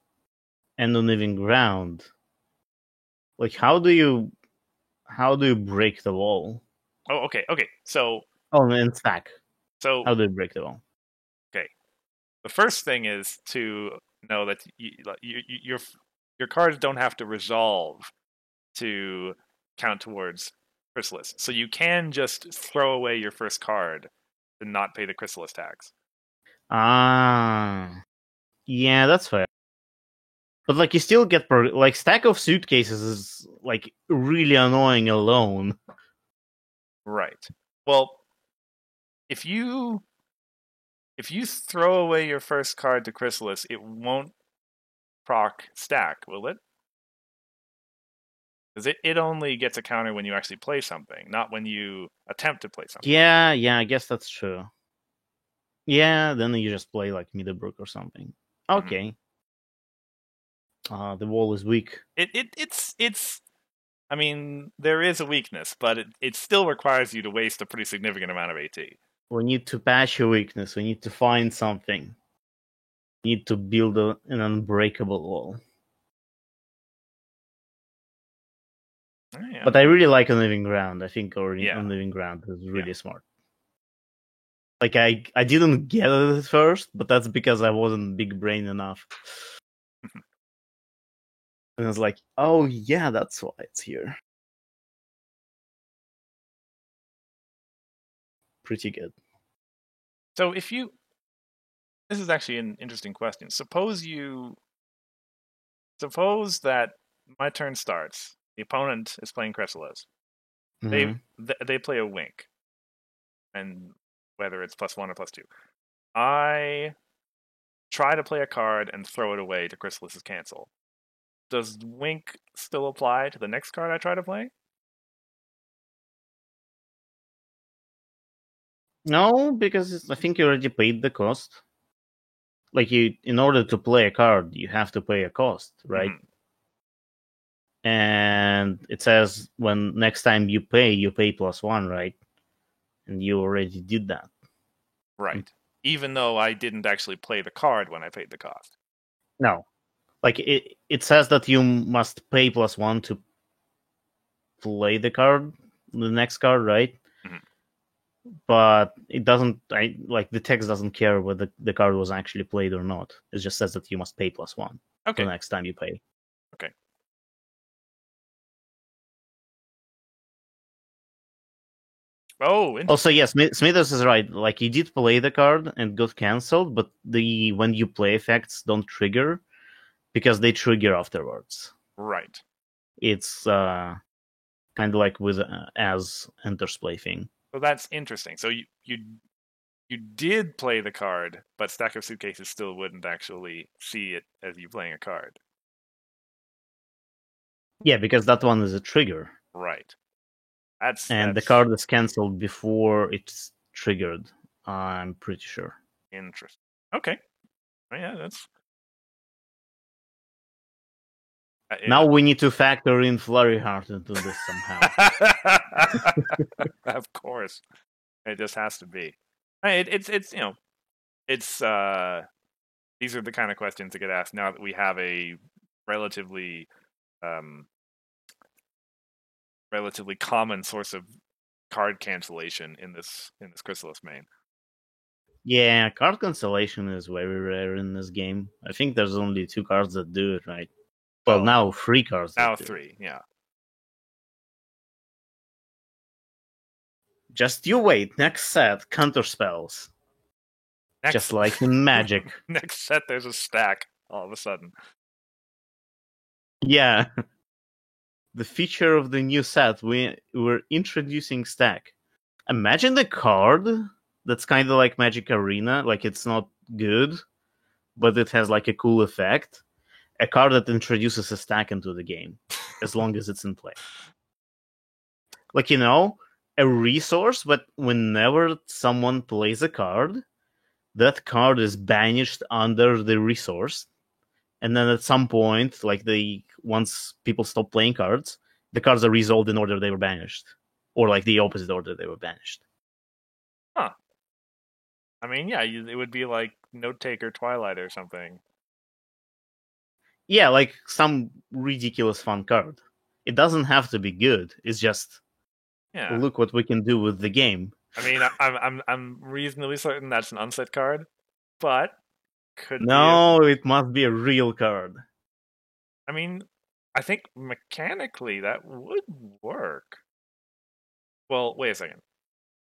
and uneven ground, like, how do you break the wall? Oh, okay. So And stack. so How do you break the wall? okay. The first thing is to know that your cards don't have to resolve to count towards Chrysalis. So you can just throw away your first card and not pay the Chrysalis tax. Ah, yeah, that's fair. But like, you still get like stack of suitcases is like really annoying alone. Right. Well, if you throw away your first card to Chrysalis, it won't proc stack, will it? Because it only gets a counter when you actually play something, not when you attempt to play something. Yeah, I guess that's true. Yeah, then you just play like Middlebrook or something. Okay. The wall is weak. It's I mean, there is a weakness, but it still requires you to waste a pretty significant amount of AT. We need to patch your weakness. We need to find something. We need to build an unbreakable wall. Oh, yeah. But I really like Uneven Ground. I think Yeah. Uneven Ground is really smart. Like, I didn't get it at first, but that's because I wasn't big brain enough. And I was like, oh yeah, that's why it's here. Pretty good. So this is actually an interesting question. Suppose that my turn starts. The opponent is playing Chrysalis. Mm-hmm. They play a Wink, and whether it's +1 or +2, I try to play a card and throw it away to Chrysalis's cancel. Does Wink still apply to the next card I try to play? No, because I think you already paid the cost. Like, in order to play a card, you have to pay a cost, right? Mm-hmm. And it says when next time you pay +1, right? And you already did that. Right. Even though I didn't actually play the card when I paid the cost. No. Like, it says that you must pay +1 to play the card, the next card, right? Mm-hmm. But it doesn't. The text doesn't care whether the card was actually played or not. It just says that you must pay +1 Okay. the next time you pay. Okay. Oh, also, yes, Smithers is right. Like, you did play the card and got cancelled, but when you play effects don't trigger because they trigger afterwards. Right. It's kind of like with as enters play thing. So that's interesting. So you did play the card, but Stack of Suitcases still wouldn't actually see it as you playing a card. Yeah, because that one is a trigger. Right. The card is cancelled before it's triggered. I'm pretty sure. Interesting. Okay. Oh, yeah, that's. Now we need to factor in Flurry Heart into this somehow. Of course, it just has to be. It's these are the kind of questions that get asked now that we have a relatively common source of card cancellation in this Chrysalis main. Yeah, card cancellation is very rare in this game. I think there's only 2 cards that do it, right? Well, now 3 cards. Now 3, yeah. Just you wait. Next set, counter spells. Just like in Magic. Next set, there's a stack all of a sudden. Yeah. the feature of the new set, we're introducing stack. Imagine the card that's kind of like Magic Arena, like it's not good, but it has like a cool effect. A card that introduces a stack into the game, as long as it's in play. Like, a resource, but whenever someone plays a card, that card is banished under the resource. And then at some point, like once people stop playing cards, the cards are resolved in order they were banished. Or like the opposite order they were banished. Huh. I mean, yeah, it would be like Note Taker Twilight or something. Yeah, like some ridiculous fun card. It doesn't have to be good. It's just, look what we can do with the game. I mean, I'm reasonably certain that's an unset card, but it must be a real card. I mean, I think mechanically that would work. Well, wait a second.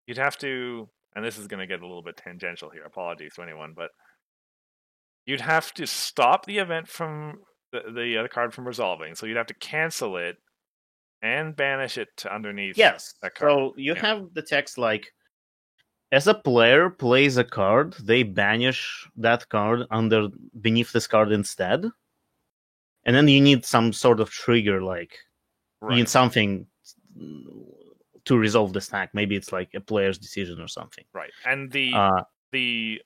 You'd have to, and this is going to get a little bit tangential here. Apologies to anyone, but you'd have to stop the event from the other card from resolving. So you'd have to cancel it and banish it to underneath that card. So you have the text like, as a player plays a card, they banish that card beneath this card instead. And then you need some sort of trigger, like you need something to resolve the stack. Maybe it's like a player's decision or something. Right. And the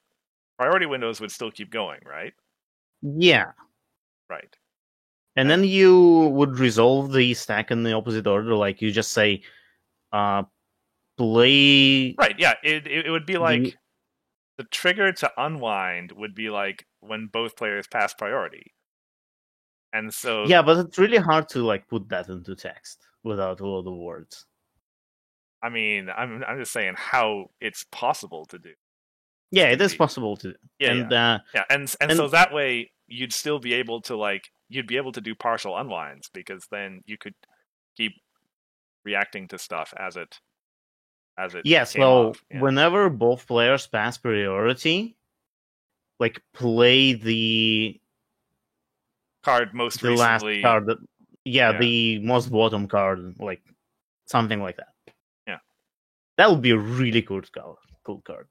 priority windows would still keep going, right? Yeah. Right. And then you would resolve the stack in the opposite order, like you just say, play. Right, yeah. It would be like the trigger to unwind would be like when both players pass priority. And so yeah, but it's really hard to like put that into text without a lot of words. I mean, I'm just saying how it's possible to do. Yeah, it is possible to do. Yeah, and so that way you'd still be able to you'd be able to do partial unwinds, because then you could keep reacting to stuff as it whenever both players pass priority, like play the card most recently. Last card the most bottom card, like something like that. Yeah, that would be a really cool card.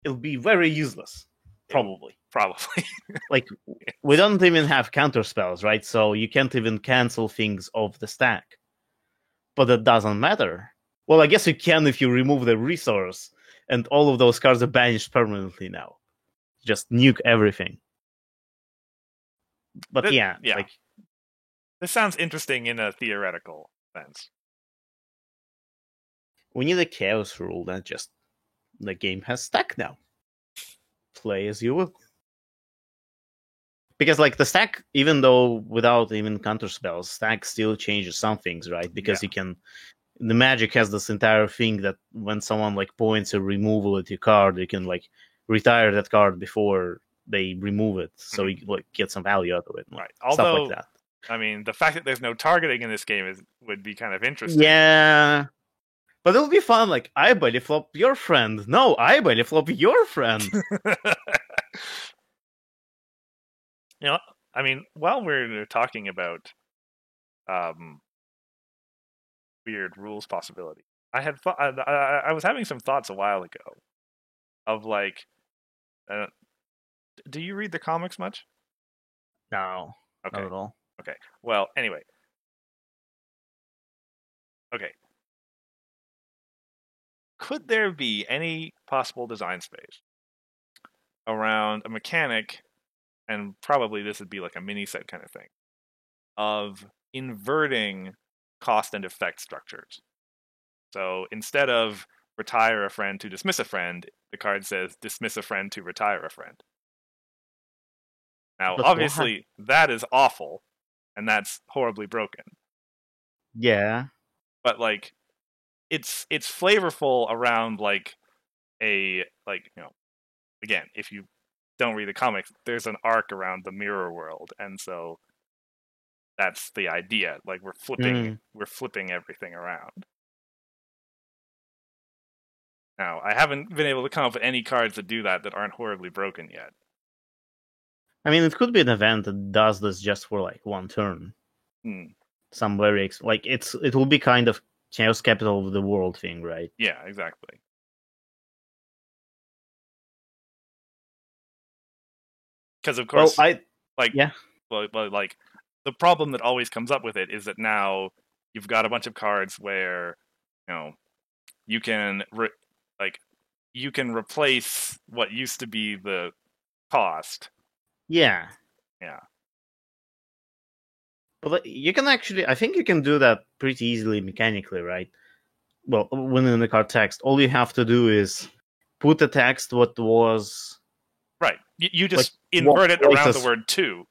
It'll be very useless, probably. Like we don't even have counter spells, right? So you can't even cancel things off the stack. But that doesn't matter. Well, I guess you can if you remove the resource, and all of those cards are banished permanently now. Just nuke everything. But like this sounds interesting in a theoretical sense. We need a chaos rule that just the game has stack now. Play as you will. Because like the stack, even though without even counter spells, stack still changes some things, right? Because you can. The Magic has this entire thing that when someone like points a removal at your card, you can like retire that card before they remove it, so you like get some value out of it, right? Stuff like that. I mean, the fact that there's no targeting in this game would be kind of interesting. Yeah, but it'll be fun. Like, I belly flop your friend. No, I belly flop your friend. I mean, while we're talking about weird rules possibility, I had I was having some thoughts a while ago of like, do you read the comics much? No, not at all. Okay. Well, anyway. Okay. Could there be any possible design space around a mechanic, and probably this would be like a mini set kind of thing, of inverting cost and effect structures? So instead of retire a friend to dismiss a friend, the card says dismiss a friend to retire a friend. Now, obviously, that is awful, and that's horribly broken. Yeah. But like, it's flavorful around like again, if you don't read the comics, there's an arc around the mirror world, and so that's the idea. Like we're flipping everything around. Now, I haven't been able to come up with any cards that do that aren't horribly broken yet. I mean, it could be an event that does this just for like one turn. some very like it will be kind of Chaos Capital of the World thing, right? Yeah, exactly. Because of course, Well, like yeah. like the problem that always comes up with it is that now you've got a bunch of cards where you can you can replace what used to be the cost. Yeah. Yeah. But you can actually, I think you can do that pretty easily mechanically, right? Well, within the card text, all you have to do is put the text what was Right. You like just invert it around the places. word "to,"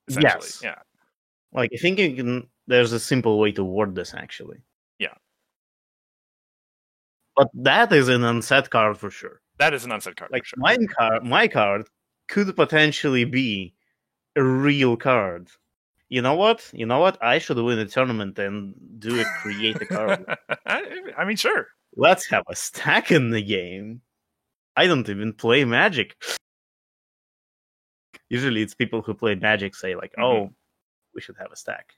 essentially. Yes. Yeah. Like I think you can. There's a simple way to word this actually. Yeah. But that is an unset card for sure. That is an unset card Like for sure. my card could potentially be a real card. You know what? I should win a tournament and create a card. I mean, sure. Let's have a stack in the game. I don't even play Magic. Usually it's people who play Magic say like, oh, we should have a stack.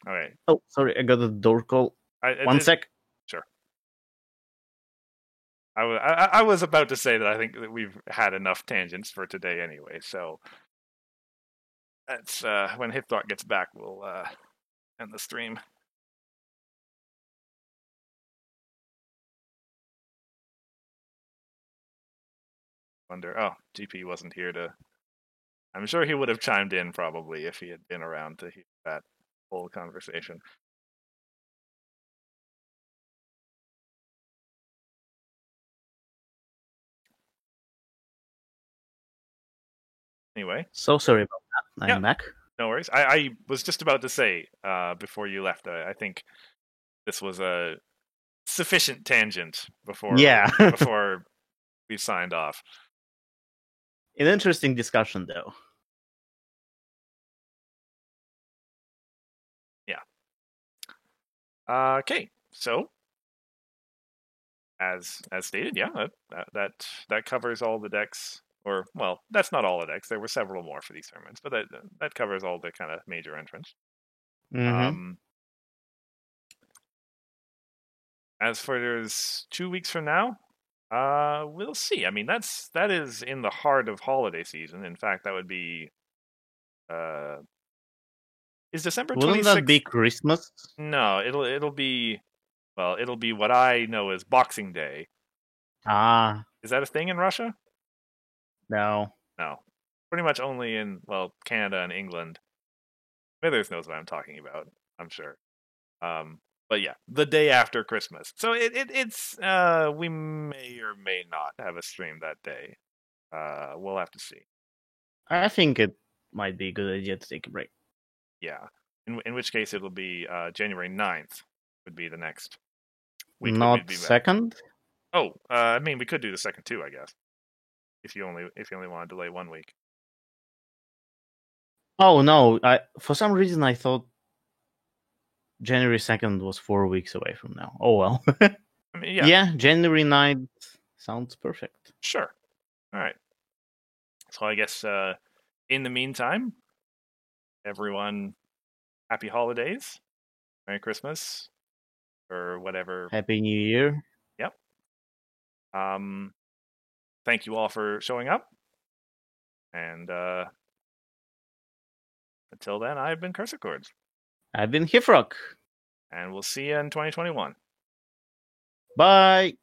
All right. Oh, sorry, I got a door call. One sec. Sure. I was about to say that I think that we've had enough tangents for today anyway, so that's when Hiththought gets back, we'll end the stream. Oh, GP wasn't here to. I'm sure he would have chimed in probably if he had been around to hear that whole conversation. Anyway. So sorry about that. I'm back. No worries. I was just about to say before you left, I think this was a sufficient tangent before before we signed off. An interesting discussion, though. Yeah. Okay. So, as stated, yeah, that covers all the decks. Or well, that's not all the decks. There were several more for these tournaments, but that covers all the kind of major entrants. Mm-hmm. As for there's 2 weeks from now, we'll see. I mean, that is in the heart of holiday season. In fact, that would be is December 26th? Wouldn't that be Christmas? No, it'll be it'll be what I know as Boxing Day. Ah. Is that a thing in Russia? No. No. Pretty much only in Canada and England. Withers knows what I'm talking about, I'm sure. But yeah, the day after Christmas. So it's we may or may not have a stream that day. We'll have to see. I think it might be a good idea to take a break. Yeah. In which case it'll be January 9th would be the next week. Not second? Oh, I mean we could do the second too, I guess. If you only want to delay 1 week. Oh no, for some reason I thought January 2nd was 4 weeks away from now. Oh well. I mean, yeah, January 9th sounds perfect. Sure. All right. So I guess in the meantime, everyone, happy holidays, Merry Christmas, or whatever. Happy New Year. Yep. Thank you all for showing up, and until then, I've been Cursor Chords. I've been Hifrock. And we'll see you in 2021. Bye.